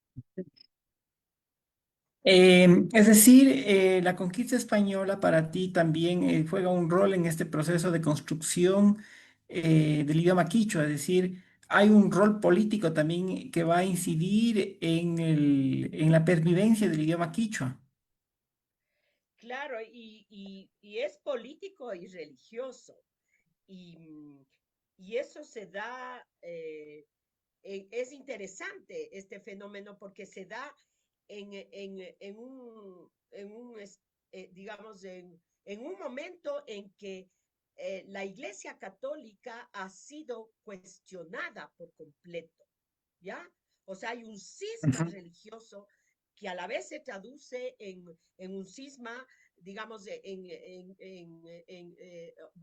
Es decir, la conquista española para ti también juega un rol en este proceso de construcción del idioma quichua, es decir, hay un rol político también que va a incidir en la pervivencia del idioma quichua. Claro, y es político y religioso. Y, y eso se da, es interesante este fenómeno porque se da digamos, en un momento en que la Iglesia Católica ha sido cuestionada por completo, ¿ya? O sea, hay un cisma Ujú. religioso que a la vez se traduce en un cisma, digamos,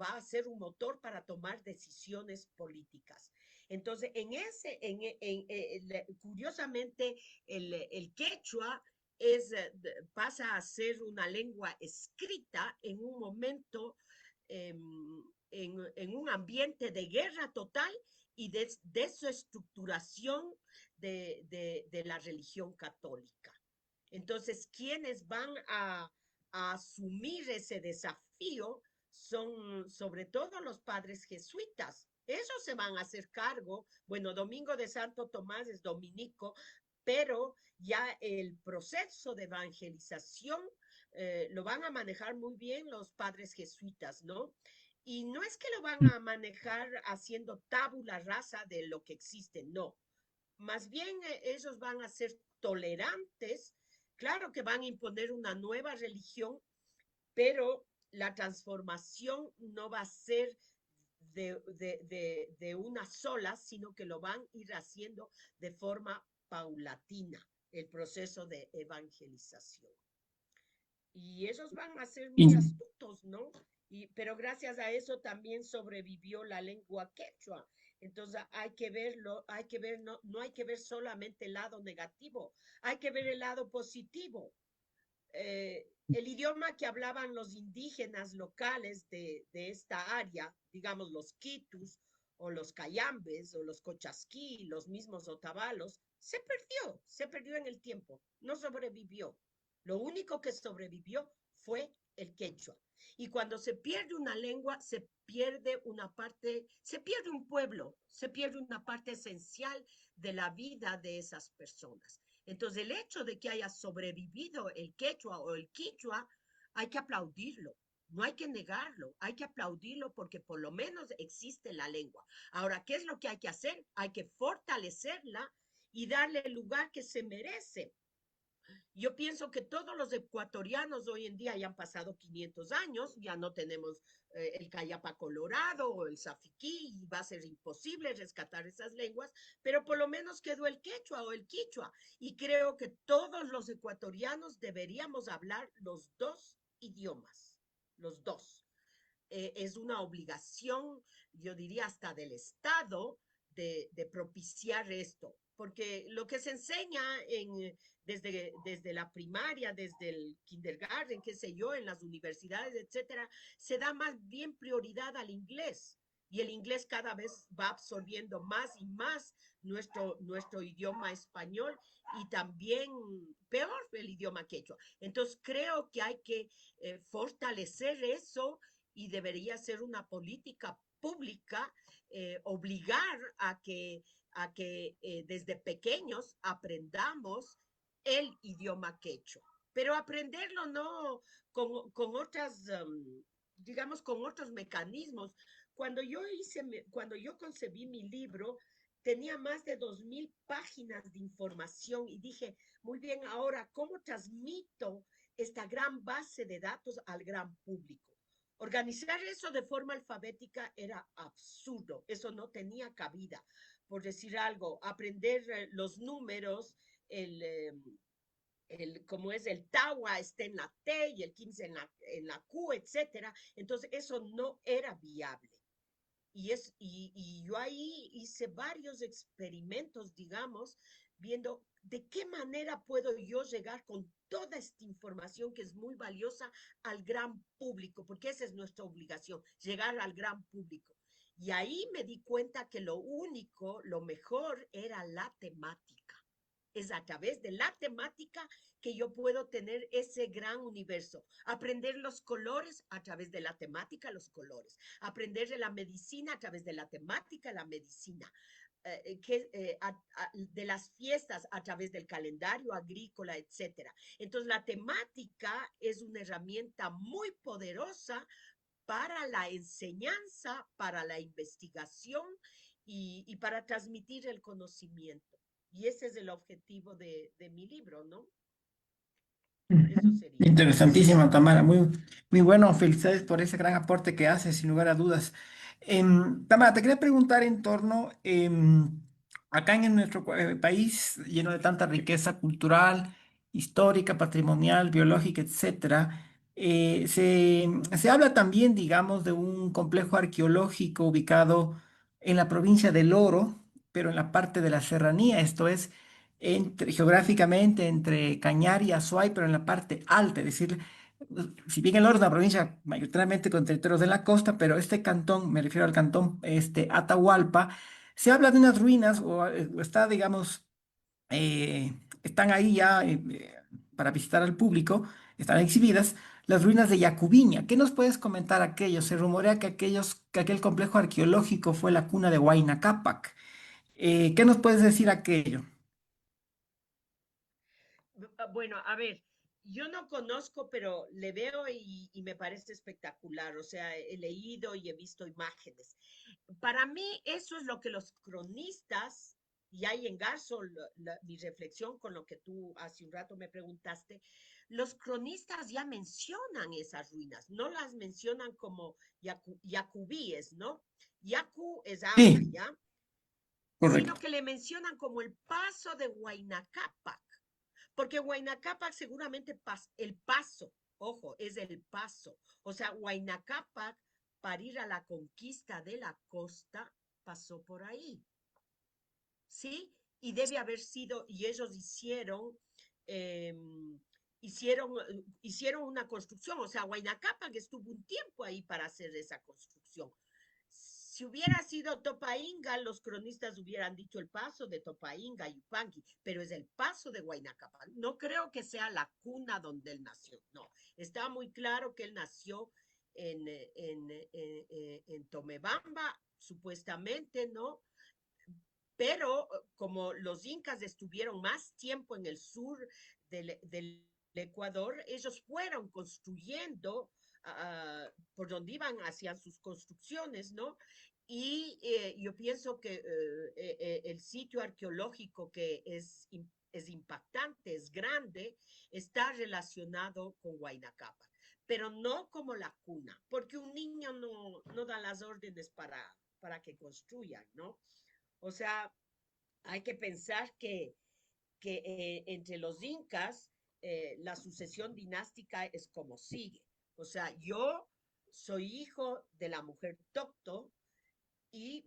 va a ser un motor para tomar decisiones políticas. Entonces, curiosamente, el quechua pasa a ser una lengua escrita en un momento, en un ambiente de guerra total y de su estructuración de la religión católica. Entonces, quienes van a asumir ese desafío son sobre todo los padres jesuitas. Esos se van a hacer cargo. Bueno, Domingo de Santo Tomás es dominico, pero ya el proceso de evangelización lo van a manejar muy bien los padres jesuitas, ¿no? Y no es que lo van a manejar haciendo tabula rasa de lo que existe, no. Más bien ellos van a ser tolerantes, claro que van a imponer una nueva religión, pero la transformación no va a ser de una sola, sino que lo van a ir haciendo de forma paulatina, el proceso de evangelización. Y ellos van a ser muy Y, astutos, ¿no? Pero gracias a eso también sobrevivió la lengua quechua Entonces hay que verlo, hay que ver, no, no hay que ver solamente el lado negativo, hay que ver el lado positivo. El idioma que hablaban los indígenas locales de esta área, digamos los quitus o los cayambes o los cochasquí, los mismos otavalos, se perdió en el tiempo, no sobrevivió. Lo único que sobrevivió fue el quechua. Y cuando se pierde una lengua, se pierde una parte, se pierde un pueblo, se pierde una parte esencial de la vida de esas personas. Entonces, el hecho de que haya sobrevivido el quechua o el quichua, hay que aplaudirlo. No hay que negarlo, hay que aplaudirlo porque por lo menos existe la lengua. Ahora, ¿qué es lo que hay que hacer? Hay que fortalecerla y darle el lugar que se merece. Yo pienso que todos los ecuatorianos hoy en día ya han pasado 500 años, ya no tenemos el Cayapa Colorado o el Safiquí, y va a ser imposible rescatar esas lenguas, pero por lo menos quedó el quechua o el quichua. Y creo que todos los ecuatorianos deberíamos hablar los dos idiomas, los dos. Es una obligación, yo diría hasta del Estado, de propiciar esto, porque lo que se enseña desde la primaria, desde el kindergarten, qué sé yo, en las universidades, etcétera, se da más bien prioridad al inglés. Y el inglés cada vez va absorbiendo más y más nuestro idioma español y también peor el idioma quechua. Entonces creo que hay que fortalecer eso y debería ser una política pública obligar a que desde pequeños aprendamos el idioma quechua, pero aprenderlo no con otras, digamos, con otros mecanismos. Cuando yo concebí mi libro, tenía más de 2000 páginas de información y dije, muy bien, ahora, ¿cómo transmito esta gran base de datos al gran público? Organizar eso de forma alfabética era absurdo, eso no tenía cabida. Por decir algo, aprender los números, el, como es el Tawa está en la T y el 15 en la Q, etcétera. Entonces, eso no era viable. Y yo ahí hice varios experimentos, digamos, viendo de qué manera puedo yo llegar con toda esta información que es muy valiosa al gran público, porque esa es nuestra obligación, llegar al gran público. Y ahí me di cuenta que lo único, lo mejor era la temática. Es a través de la temática que yo puedo tener ese gran universo. Aprender los colores a través de la temática, los colores. Aprender de la medicina a través de la temática, la medicina. De las fiestas a través del calendario agrícola, etcétera. Entonces, la temática es una herramienta muy poderosa para la enseñanza, para la investigación y para transmitir el conocimiento. Y ese es el objetivo de mi libro, ¿no? Eso Ujú. sería. Interesantísimo, Tamara. Muy, muy bueno. Felicidades por ese gran aporte que haces, sin lugar a dudas. Tamara, te quería preguntar en torno, acá en nuestro país, lleno de tanta riqueza cultural, histórica, patrimonial, biológica, etcétera, se habla también, digamos, de un complejo arqueológico ubicado en la provincia del Oro, pero en la parte de la serranía, esto es geográficamente entre Cañar y Azuay, pero en la parte alta, es decir, si bien el Oro es una provincia mayoritariamente con territorios de la costa, pero este cantón, me refiero al cantón Atahualpa, se habla de unas ruinas o está, digamos, están ahí ya para visitar al público, están exhibidas las ruinas de Yacubiña. ¿Qué nos puedes comentar aquello? Se rumorea que aquel complejo arqueológico fue la cuna de Huayna Cápac. ¿Qué nos puedes decir aquello? Bueno, a ver, yo no conozco, pero le veo y me parece espectacular. O sea, he leído y he visto imágenes. Para mí, eso es lo que los cronistas, y ahí engarzo mi reflexión con lo que tú hace un rato me preguntaste, los cronistas ya mencionan esas ruinas, no las mencionan como yacubíes, ¿no? Yacu es agua, Sí, ¿ya? Sino correcto. que le mencionan como el paso de Huayna Cápac, porque Huayna Cápac seguramente el paso, ojo, es el paso. O sea, Huayna Cápac para ir a la conquista de la costa pasó por ahí, ¿sí? Y debe haber sido, y ellos eh, hicieron una construcción, o sea, Huayna Cápac estuvo un tiempo ahí para hacer esa construcción. Si hubiera sido Topainga, los cronistas hubieran dicho el paso de Topainga y Yupanqui, pero es el paso de Huayna Cápac. No creo que sea la cuna donde él nació, no. Está muy claro que él nació en Tomebamba, supuestamente, ¿no? Pero como los incas estuvieron más tiempo en el sur del Ecuador, ellos fueron construyendo por donde iban, hacían sus construcciones, ¿no? Y yo pienso que el sitio arqueológico que es impactante, es grande, está relacionado con Huayna Cápac, pero no como la cuna, porque un niño no da las órdenes para que construyan, ¿no? O sea, hay que pensar que entre los incas la sucesión dinástica es como sigue. O sea, yo soy hijo de la mujer Tocto y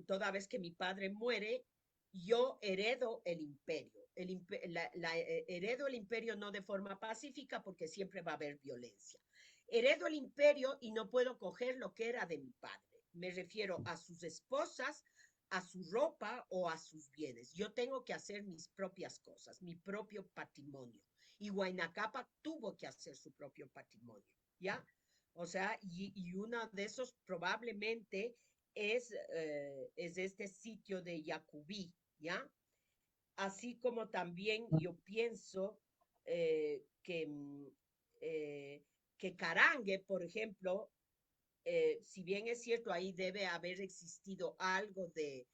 toda vez que mi padre muere, yo heredo el imperio. Heredo el imperio no de forma pacífica porque siempre va a haber violencia. Heredo el imperio y no puedo coger lo que era de mi padre. Me refiero a sus esposas, a su ropa o a sus bienes. Yo tengo que hacer mis propias cosas, mi propio patrimonio. Y Huayna Cápac tuvo que hacer su propio patrimonio, ¿ya? O sea, y uno de esos probablemente es este sitio de Yacubí, ¿ya? Así como también yo pienso eh, que, mm, eh, que Carangue, por ejemplo, si bien es cierto, ahí debe haber existido algo de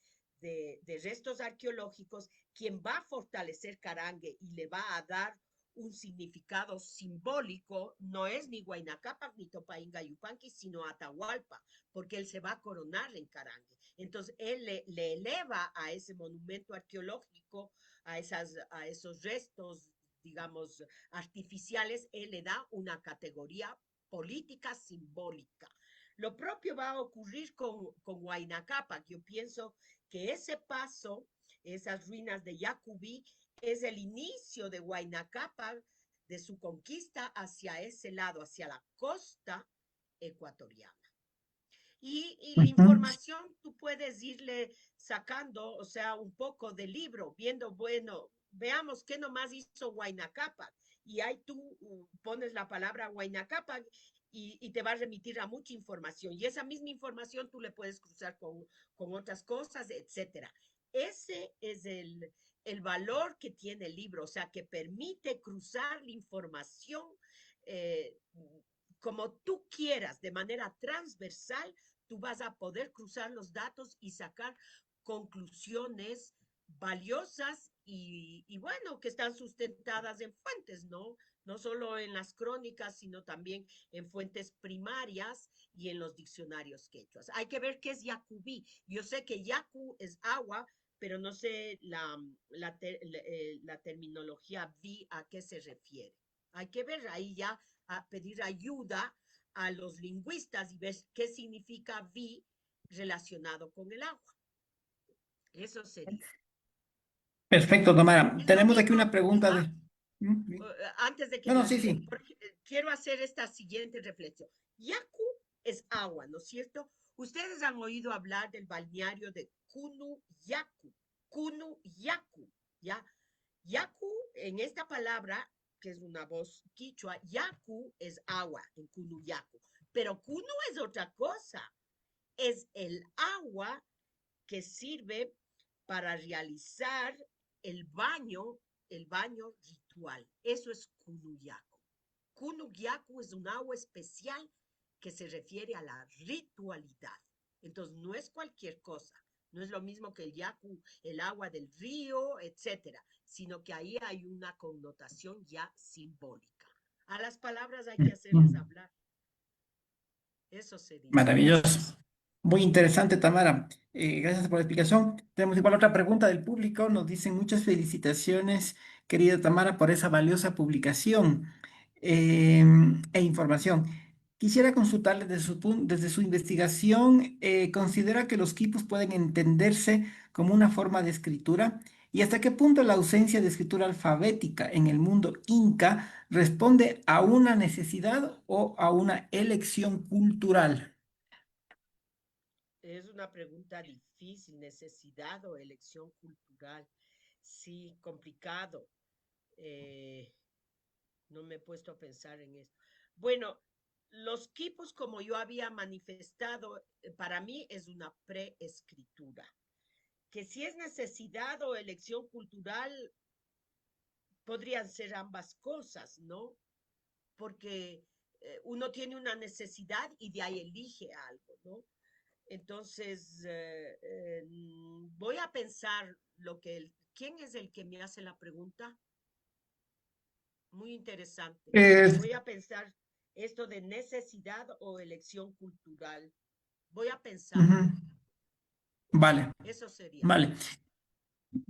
restos arqueológicos, quien va a fortalecer Carangue y le va a dar un significado simbólico no es ni Huayna Cápac ni Topainga Yupanqui, sino Atahualpa, porque él se va a coronar en Carangue. Entonces, él le eleva a ese monumento arqueológico, a esos restos, digamos, artificiales, él le da una categoría política simbólica. Lo propio va a ocurrir con Huayna Cápac. Yo pienso que ese paso, esas ruinas de Yacubí, es el inicio de Huayna Cápac, de su conquista hacia ese lado, hacia la costa ecuatoriana. Y la Ujú. información tú puedes irle sacando, o sea, un poco del libro, viendo, bueno, veamos qué nomás hizo Huayna Cápac. Y ahí tú pones la palabra Huayna Cápac y te va a remitir a mucha información. Y esa misma información tú le puedes cruzar con otras cosas, etcétera. Ese es el valor que tiene el libro, o sea, que permite cruzar la información eh, como tú quieras, de manera transversal, tú vas a poder cruzar los datos y sacar conclusiones valiosas bueno, que están sustentadas en fuentes, ¿no? No solo en las crónicas, sino también en fuentes primarias y en los diccionarios quechuas. Hay que ver qué es Yacubí. Yo sé que Yacu es agua, pero no sé la terminología vi a qué se refiere. Hay que ver ahí ya a pedir ayuda a los lingüistas y ver qué significa vi relacionado con el agua. Eso sería. Perfecto, Tamara. Es lo Tenemos aquí mismo, una pregunta ah, de... ¿Mm? antes de que No, me no, sí, olvide, sí. porque quiero hacer esta siguiente reflexión. Yacu es agua, ¿no es cierto? Ustedes han oído hablar del balneario de Cunuyacu, Cunuyacu, ¿ya? Yacu, en esta palabra, que es una voz quichua, Yacu es agua en Cunuyacu, pero Cunu es otra cosa, es el agua que sirve para realizar el baño ritual. Eso es Kunuyaku. Kunuyaku es un agua especial que se refiere a la ritualidad. Entonces, no es cualquier cosa. No es lo mismo que el yaku, el agua del río, etcétera, sino que ahí hay una connotación ya simbólica. A las palabras hay que hacerles Mm. hablar. Eso sería. Maravilloso. Muy interesante, Tamara. Gracias por la explicación. Tenemos igual otra pregunta del público. Nos dicen muchas felicitaciones, querida Tamara, por esa valiosa publicación e información. Quisiera consultarle desde su investigación, ¿considera que los quipus pueden entenderse como una forma de escritura? ¿Y hasta qué punto la ausencia de escritura alfabética en el mundo inca responde a una necesidad o a una elección cultural? Es una pregunta difícil, necesidad o elección cultural. Sí, complicado. Eh, no me he puesto a pensar en esto. Bueno, los quipos, como yo había manifestado, para mí es una preescritura. Que si es necesidad o elección cultural, podrían ser ambas cosas, ¿no? Porque uno tiene una necesidad y de ahí elige algo, ¿no? Entonces, voy a pensar ¿quién es el que me hace la pregunta? Muy interesante. Eh, Voy a pensar esto de necesidad o elección cultural. Voy a pensarlo. Ujú. Vale, Eso sería. vale.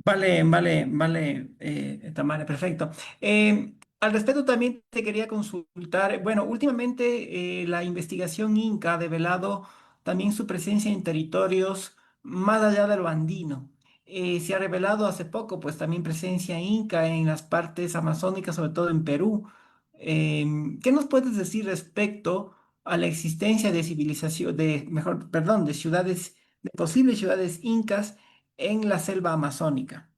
Vale, Tamara, perfecto. Al respecto también te quería consultar, bueno, últimamente la investigación Inca ha develado también su presencia en territorios más allá de lo andino. Se ha revelado hace poco, pues también presencia Inca en las partes amazónicas, sobre todo en Perú. ¿Qué nos puedes decir respecto a la existencia de civilización, perdón, de ciudades, de posibles ciudades incas en la selva amazónica?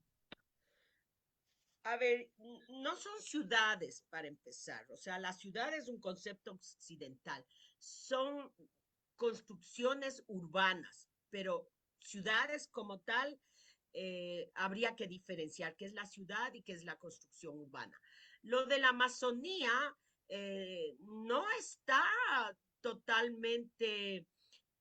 A ver, no son ciudades para empezar. O sea, la ciudad es un concepto occidental. Son construcciones urbanas, pero ciudades como tal, habría que diferenciar qué es la ciudad y qué es la construcción urbana. Lo de la Amazonía no está totalmente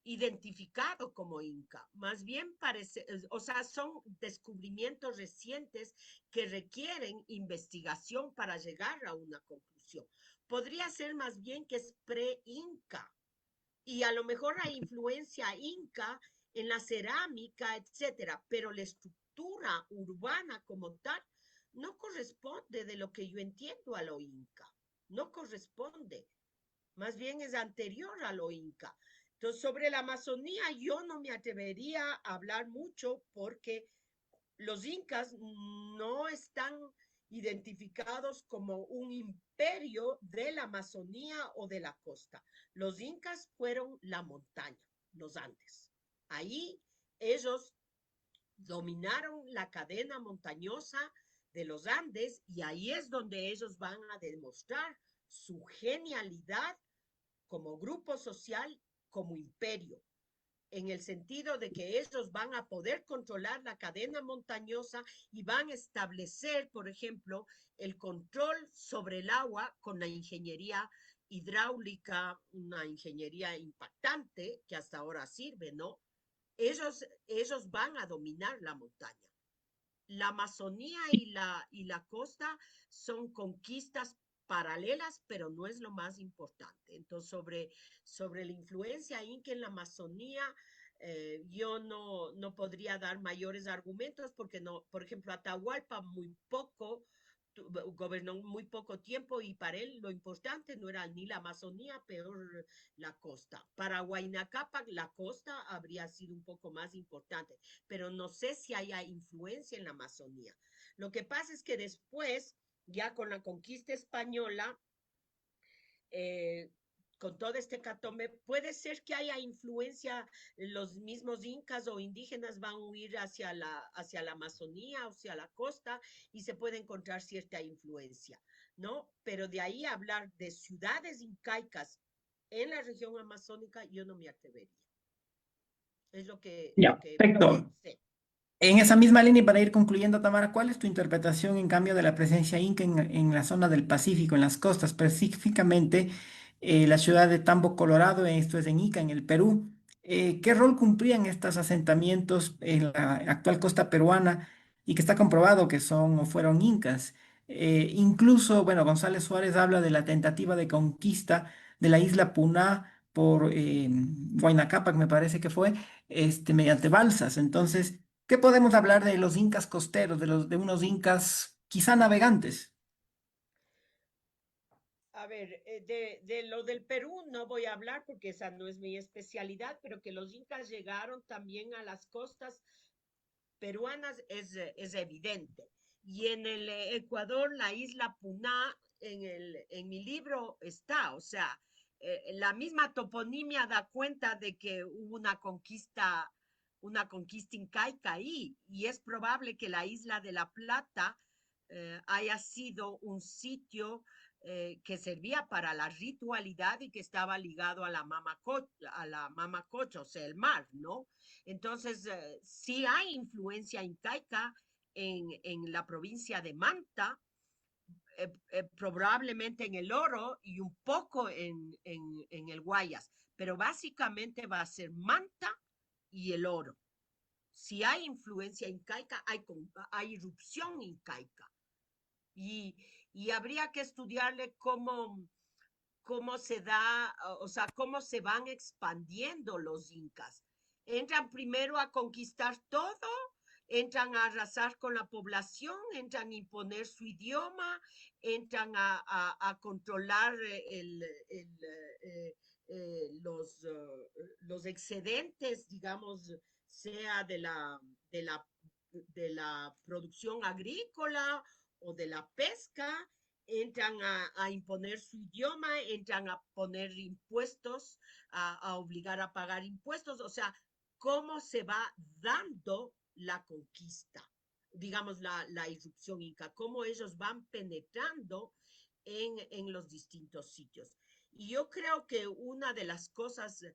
identificado como Inca. Más bien parece, o sea, son descubrimientos recientes que requieren investigación para llegar a una conclusión. Podría ser más bien que es pre-Inca y a lo mejor hay influencia Inca en la cerámica, etcétera, pero la estructura urbana como tal no corresponde de lo que yo entiendo a lo Inca. No corresponde, más bien es anterior a lo Inca. Entonces, sobre la Amazonía yo no me atrevería a hablar mucho porque los incas no están identificados como un imperio de la Amazonía o de la costa. Los incas fueron la montaña, los Andes. Ahí ellos dominaron la cadena montañosa de los Andes y ahí es donde ellos van a demostrar su genialidad como grupo social, como imperio, en el sentido de que ellos van a poder controlar la cadena montañosa y van a establecer, por ejemplo, el control sobre el agua con la ingeniería hidráulica, una ingeniería impactante que hasta ahora sirve, ¿no? Ellos van a dominar la montaña. La Amazonía y la costa son conquistas paralelas, pero no es lo más importante. Entonces, sobre la influencia inca en la Amazonía, yo no podría dar mayores argumentos porque no, por ejemplo, Atahualpa muy poco gobernó muy poco tiempo y para él lo importante no era ni la Amazonía, peor la costa. Para Huayna Cápac la costa habría sido un poco más importante, pero no sé si haya influencia en la Amazonía. Lo que pasa es que después, ya con la conquista española, eh, con todo este catombe, puede ser que haya influencia, los mismos incas o indígenas van a huir hacia la Amazonía, hacia la costa, y se puede encontrar cierta influencia, ¿no? Pero de ahí a hablar de ciudades incaicas en la región amazónica, yo no me atrevería. Es lo que, lo Ya, que perfecto. sé. En esa misma línea, y para ir concluyendo, Tamara, ¿cuál es tu interpretación, en cambio, de la presencia inca en la zona del Pacífico, en las costas, específicamente la ciudad de Tambo, Colorado, esto es en Ica, en el Perú? ¿Qué rol cumplían estos asentamientos en la actual costa peruana y que está comprobado que son o fueron incas? Incluso, bueno, González Suárez habla de la tentativa de conquista de la isla Puná por Huayna Cápac, me parece que fue, mediante balsas. Entonces, ¿qué podemos hablar de los incas costeros, de unos incas quizá navegantes? A ver, de lo del Perú no voy a hablar porque esa no es mi especialidad, pero que los incas llegaron también a las costas peruanas es evidente. Y en el Ecuador, la isla Puná, en mi libro está, o sea, la misma toponimia da cuenta de que hubo una conquista incaica ahí, y es probable que la isla de La Plata haya sido un sitio que servía para la ritualidad y que estaba ligado a la mamacocha, o sea, el mar, ¿no? Entonces, sí hay influencia incaica en la provincia de Manta, probablemente en el Oro y un poco en el Guayas, pero básicamente va a ser Manta y el Oro. Si hay influencia incaica, hay irrupción incaica. Y, y habría que estudiarle cómo se da, o sea, cómo se van expandiendo los incas. Entran primero a conquistar todo, entran a arrasar con la población, entran a imponer su idioma, entran a controlar los excedentes, digamos, sea de la producción agrícola o de la pesca, entran a imponer su idioma, entran a poner impuestos, a obligar a pagar impuestos, o sea, cómo se va dando la conquista, digamos, la irrupción inca, cómo ellos van penetrando en los distintos sitios. Y yo creo que una de las cosas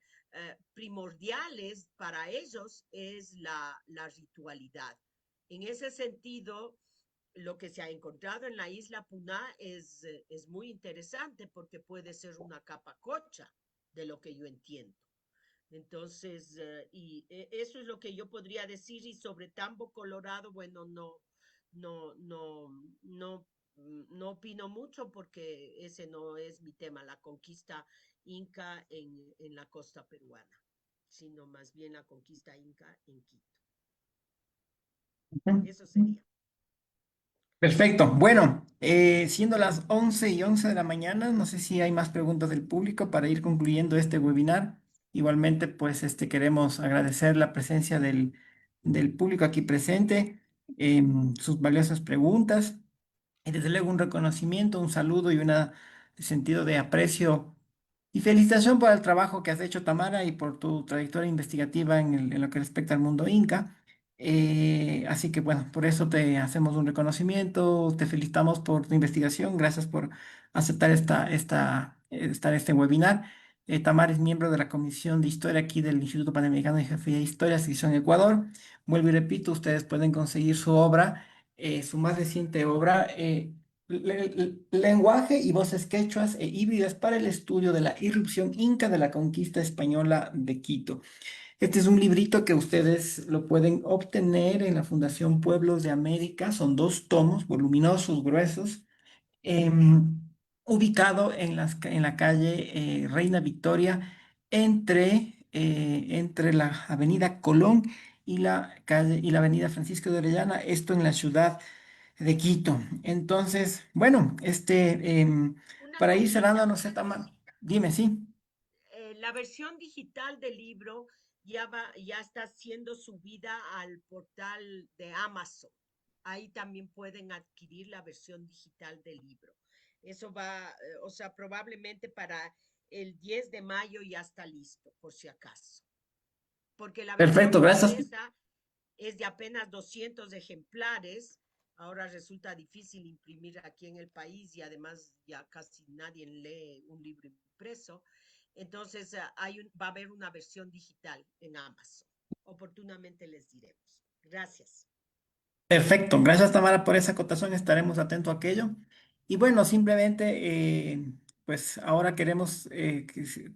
primordiales para ellos es la ritualidad. En ese sentido, lo que se ha encontrado en la isla Puná es muy interesante porque puede ser una capacocha, de lo que yo entiendo. Entonces, eso es lo que yo podría decir. Y sobre Tambo Colorado, bueno, no, no, no, no opino mucho porque ese no es mi tema, la conquista inca en la costa peruana, sino más bien la conquista inca en Quito. Eso sería. Perfecto. Bueno, siendo las 11:11 de la mañana, no sé si hay más preguntas del público para ir concluyendo este webinar. Igualmente, pues queremos agradecer la presencia del público aquí presente, sus valiosas preguntas y desde luego un reconocimiento, un saludo y un sentido de aprecio y felicitación por el trabajo que has hecho, Tamara, y por tu trayectoria investigativa en lo que respecta al mundo Inca. Así que bueno, por eso te hacemos un reconocimiento, te felicitamos por tu investigación, gracias por aceptar estar en este webinar. Tamara es miembro de la Comisión de Historia aquí del Instituto Panamericano de Geografía e Historia, sección Ecuador. Vuelvo y repito, ustedes pueden conseguir su obra, su más reciente obra, Lenguaje y voces quechuas e híbridas para el estudio de la irrupción inca de la conquista española de Quito. Este es un librito que ustedes lo pueden obtener en la Fundación Pueblos de América. Son 2 tomos, voluminosos, gruesos, em, ubicado en la calle Reina Victoria, entre la Avenida Colón y la Avenida Francisco de Orellana, esto en la ciudad de Quito. Entonces, bueno, Una para ir cerrando, consulta, no sé, Tamara, dime, sí. la versión digital del libro ya está siendo subida al portal de Amazon. Ahí también pueden adquirir la versión digital del libro. Eso va, o sea, probablemente para el 10 de mayo ya está listo, por si acaso. Porque la versión Perfecto, gracias. impresa es de apenas 200 ejemplares. Ahora resulta difícil imprimir aquí en el país y además ya casi nadie lee un libro impreso. Entonces va a haber una versión digital en Amazon. Oportunamente les diremos. Gracias. Perfecto, gracias Tamara por esa acotación, estaremos atentos a aquello. Y bueno, simplemente, pues ahora queremos,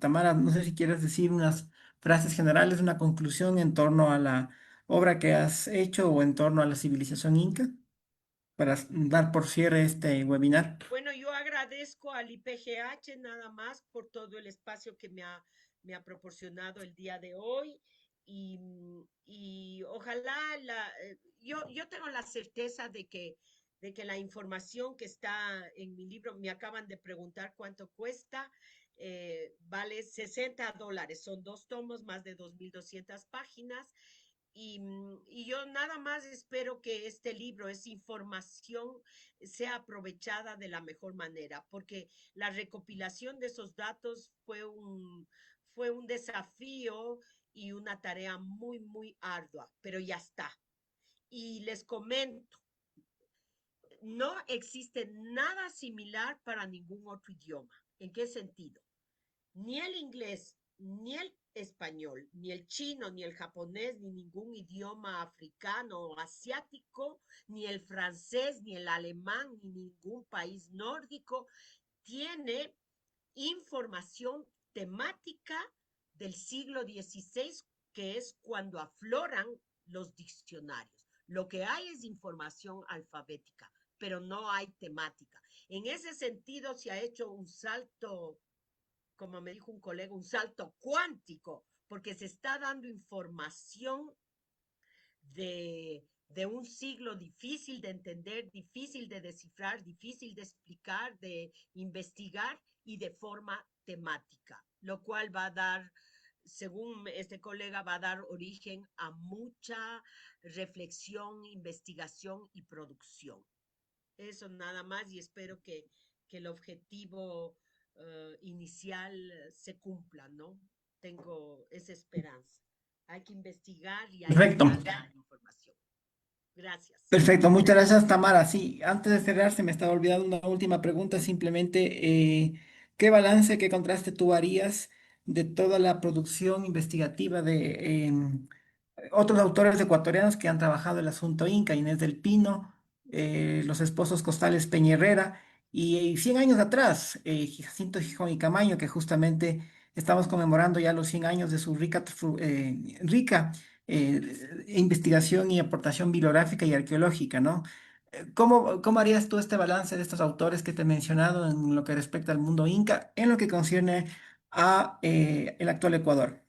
Tamara, no sé si quieres decir unas frases generales, una conclusión en torno a la obra que has hecho o en torno a la civilización inca, para dar por cierre este webinar. Bueno, yo agradezco al IPGH nada más por todo el espacio que me ha proporcionado el día de hoy y ojalá yo tengo la certeza de que de que la información que está en mi libro, me acaban de preguntar cuánto cuesta, vale $60, son 2 tomos, más de 2.200 páginas. Y yo nada más espero que este libro, esa información, sea aprovechada de la mejor manera, porque la recopilación de esos datos fue un desafío y una tarea muy, muy ardua, pero ya está. Y les comento, no existe nada similar para ningún otro idioma. ¿En qué sentido? Ni el inglés, ni el español, ni el chino, ni el japonés, ni ningún idioma africano o asiático, ni el francés, ni el alemán, ni ningún país nórdico tiene información temática del siglo XVI, que es cuando afloran los diccionarios. Lo que hay es información alfabética, pero no hay temática. En ese sentido se ha hecho un salto, como me dijo un colega, un salto cuántico, porque se está dando información de un siglo difícil de entender, difícil de descifrar, difícil de explicar, de investigar y de forma temática, lo cual va a dar, según este colega, va a dar origen a mucha reflexión, investigación y producción. Eso nada más y espero que el objetivo inicial se cumpla, ¿no? Tengo esa esperanza. Hay que investigar y hay que Perfecto. dar la información. Gracias. Perfecto, muchas gracias, Tamara. Sí, antes de cerrar, se me estaba olvidando una última pregunta, simplemente, ¿qué balance, qué contraste tú harías de toda la producción investigativa de otros autores ecuatorianos que han trabajado el asunto Inca, Inés del Pino, los esposos costales Peña Herrera, y 100 años atrás, Jacinto Gijón y Camaño, que justamente estamos conmemorando ya los 100 años de su rica investigación y aportación bibliográfica y arqueológica, ¿no? ¿Cómo harías tú este balance de estos autores que te he mencionado en lo que respecta al mundo Inca, en lo que concierne a el actual Ecuador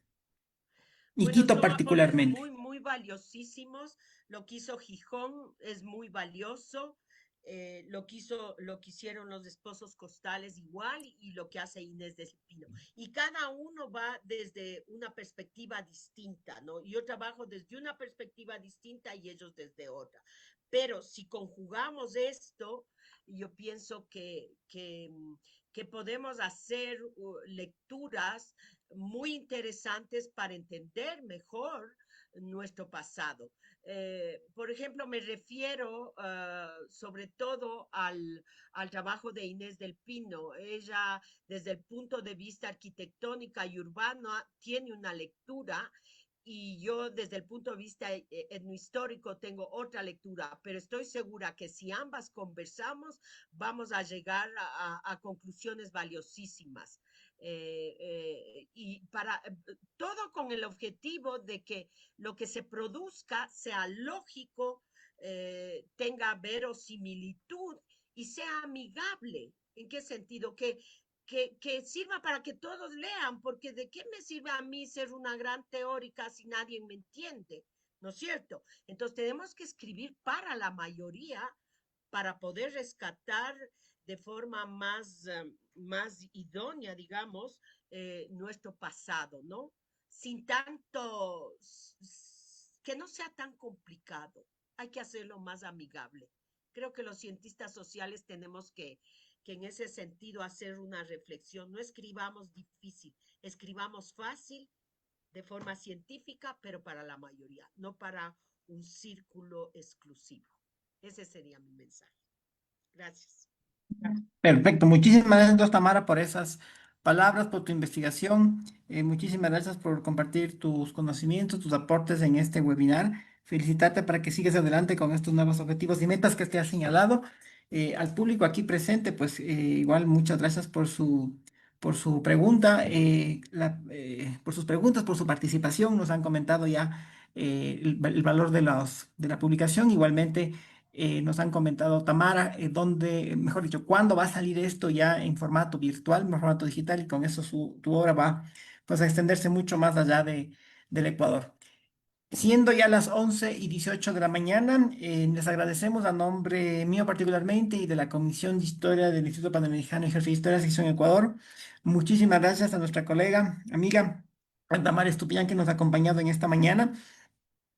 y Bueno, Quito son aportes muy, particularmente? muy valiosísimos. Lo que hizo Gijón es muy valioso. Lo que hicieron los esposos costales igual y lo que hace Inés del Pino. Y cada uno va desde una perspectiva distinta, ¿no? Yo trabajo desde una perspectiva distinta y ellos desde otra. Pero si conjugamos esto, yo pienso que podemos hacer lecturas muy interesantes para entender mejor nuestro pasado. Por ejemplo, me refiero sobre todo al trabajo de Inés del Pino. Ella, desde el punto de vista arquitectónica y urbano, tiene una lectura y yo desde el punto de vista etnohistórico tengo otra lectura, pero estoy segura que si ambas conversamos vamos a llegar a conclusiones valiosísimas. Y para todo con el objetivo de que lo que se produzca sea lógico, tenga verosimilitud y sea amigable. ¿En qué sentido? Que sirva para que todos lean, porque ¿de qué me sirve a mí ser una gran teórica si nadie me entiende? ¿No es cierto? Entonces tenemos que escribir para la mayoría para poder rescatar de forma más idónea, digamos, nuestro pasado, ¿no? Sin tanto, que no sea tan complicado, hay que hacerlo más amigable. Creo que los cientistas sociales tenemos que en ese sentido hacer una reflexión. No escribamos difícil, escribamos fácil, de forma científica, pero para la mayoría, no para un círculo exclusivo. Ese sería mi mensaje. Gracias. Perfecto, muchísimas gracias, Tamara, por esas palabras, por tu investigación. Muchísimas gracias por compartir tus conocimientos, tus aportes en este webinar. Felicitarte para que sigas adelante con estos nuevos objetivos y metas que te has señalado. Al público aquí presente, pues igual muchas gracias por su pregunta, por sus preguntas, por su participación. Nos han comentado ya el valor de de la publicación. Igualmente nos han comentado, Tamara, dónde, mejor dicho, cuándo va a salir esto ya en formato virtual, en formato digital, y con eso tu obra va pues, a extenderse mucho más allá del Ecuador. Siendo ya las 11:18 de la mañana, les agradecemos a nombre mío particularmente y de la Comisión de Historia del Instituto Panamericano y Jefe de Historia, Sección Ecuador. Muchísimas gracias a nuestra colega, amiga, Damares Estupiñán, que nos ha acompañado en esta mañana.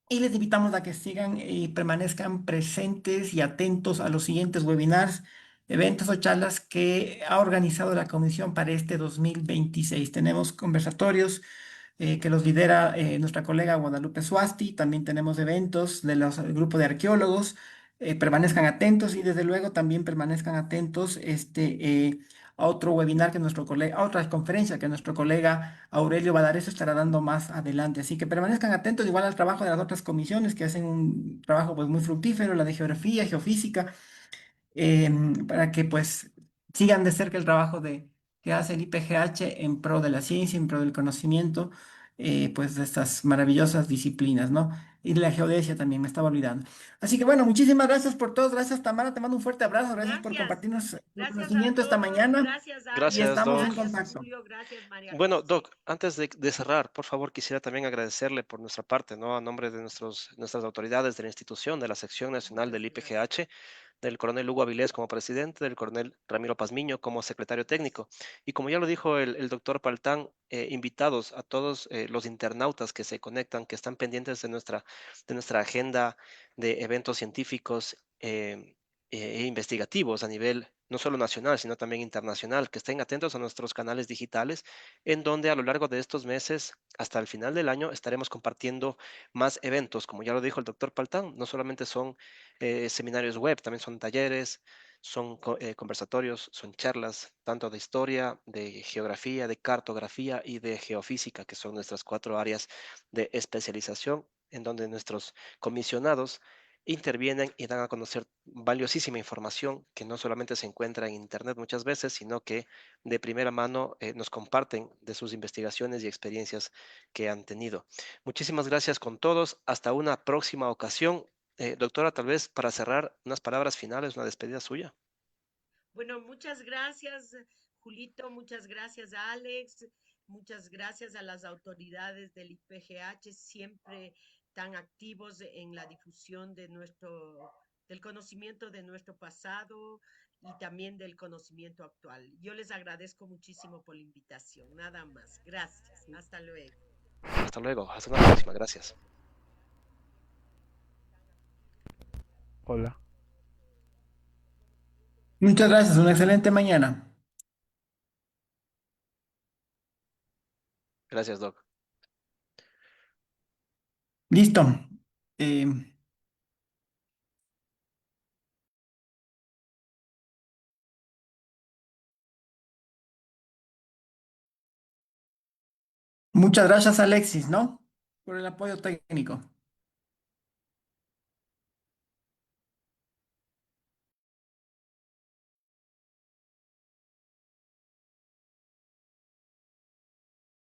Y les invitamos a que sigan y permanezcan presentes y atentos a los siguientes webinars, eventos o charlas que ha organizado la Comisión para este 2026. Tenemos conversatorios que los lidera nuestra colega Guadalupe Suasti. También tenemos eventos de los el grupo de arqueólogos. Permanezcan atentos y desde luego también permanezcan atentos a otro webinar que nuestro colega, a otra conferencia que nuestro colega Aurelio Vadares estará dando más adelante. Así que permanezcan atentos igual al trabajo de las otras comisiones que hacen un trabajo pues muy fructífero, la de geografía, geofísica, para que pues sigan de cerca el trabajo que hace el IPGH en pro de la ciencia, en pro del conocimiento, pues de estas maravillosas disciplinas, ¿no? Y de la geodesia también, me estaba olvidando. Así que bueno, muchísimas gracias por todo, gracias Tamara, te mando un fuerte abrazo, gracias por Gracias. compartirnos tu Gracias a conocimiento esta todos. mañana Gracias, y Alex. Gracias, estamos en Doc. Gracias, contacto. Julio. Gracias, María Bueno, José. Doc, antes de cerrar, por favor, quisiera también agradecerle por nuestra parte, ¿no? A nombre de nuestras autoridades de la institución, de la sección nacional del Muchas gracias. IPGH, del coronel Hugo Avilés como presidente, del coronel Ramiro Pazmiño como secretario técnico. Y como ya lo dijo el doctor Paltán, invitados a todos los internautas que se conectan, que están pendientes de nuestra agenda de eventos científicos e investigativos a nivel no solo nacional, sino también internacional, que estén atentos a nuestros canales digitales, en donde a lo largo de estos meses, hasta el final del año, estaremos compartiendo más eventos. Como ya lo dijo el doctor Paltán, no solamente son seminarios web, también son talleres, son conversatorios, son charlas, tanto de historia, de geografía, de cartografía y de geofísica, que son nuestras cuatro áreas de especialización, en donde nuestros comisionados intervienen y dan a conocer valiosísima información que no solamente se encuentra en Internet muchas veces, sino que de primera mano nos comparten de sus investigaciones y experiencias que han tenido. Muchísimas gracias con todos. Hasta una próxima ocasión. Doctora, tal vez para cerrar, unas palabras finales, una despedida suya. Bueno, muchas gracias, Julito. Muchas gracias, Alex. Muchas gracias a las autoridades del IPGH, siempre tan activos en la difusión del conocimiento de nuestro pasado y también del conocimiento actual. Yo les agradezco muchísimo por la invitación. Nada más. Gracias. Hasta luego. Hasta luego, hasta una próxima. Gracias. Hola. Muchas gracias, una excelente mañana. Gracias, Doc. Listo. Eh, Muchas gracias, Alexis, ¿no? Por el apoyo técnico.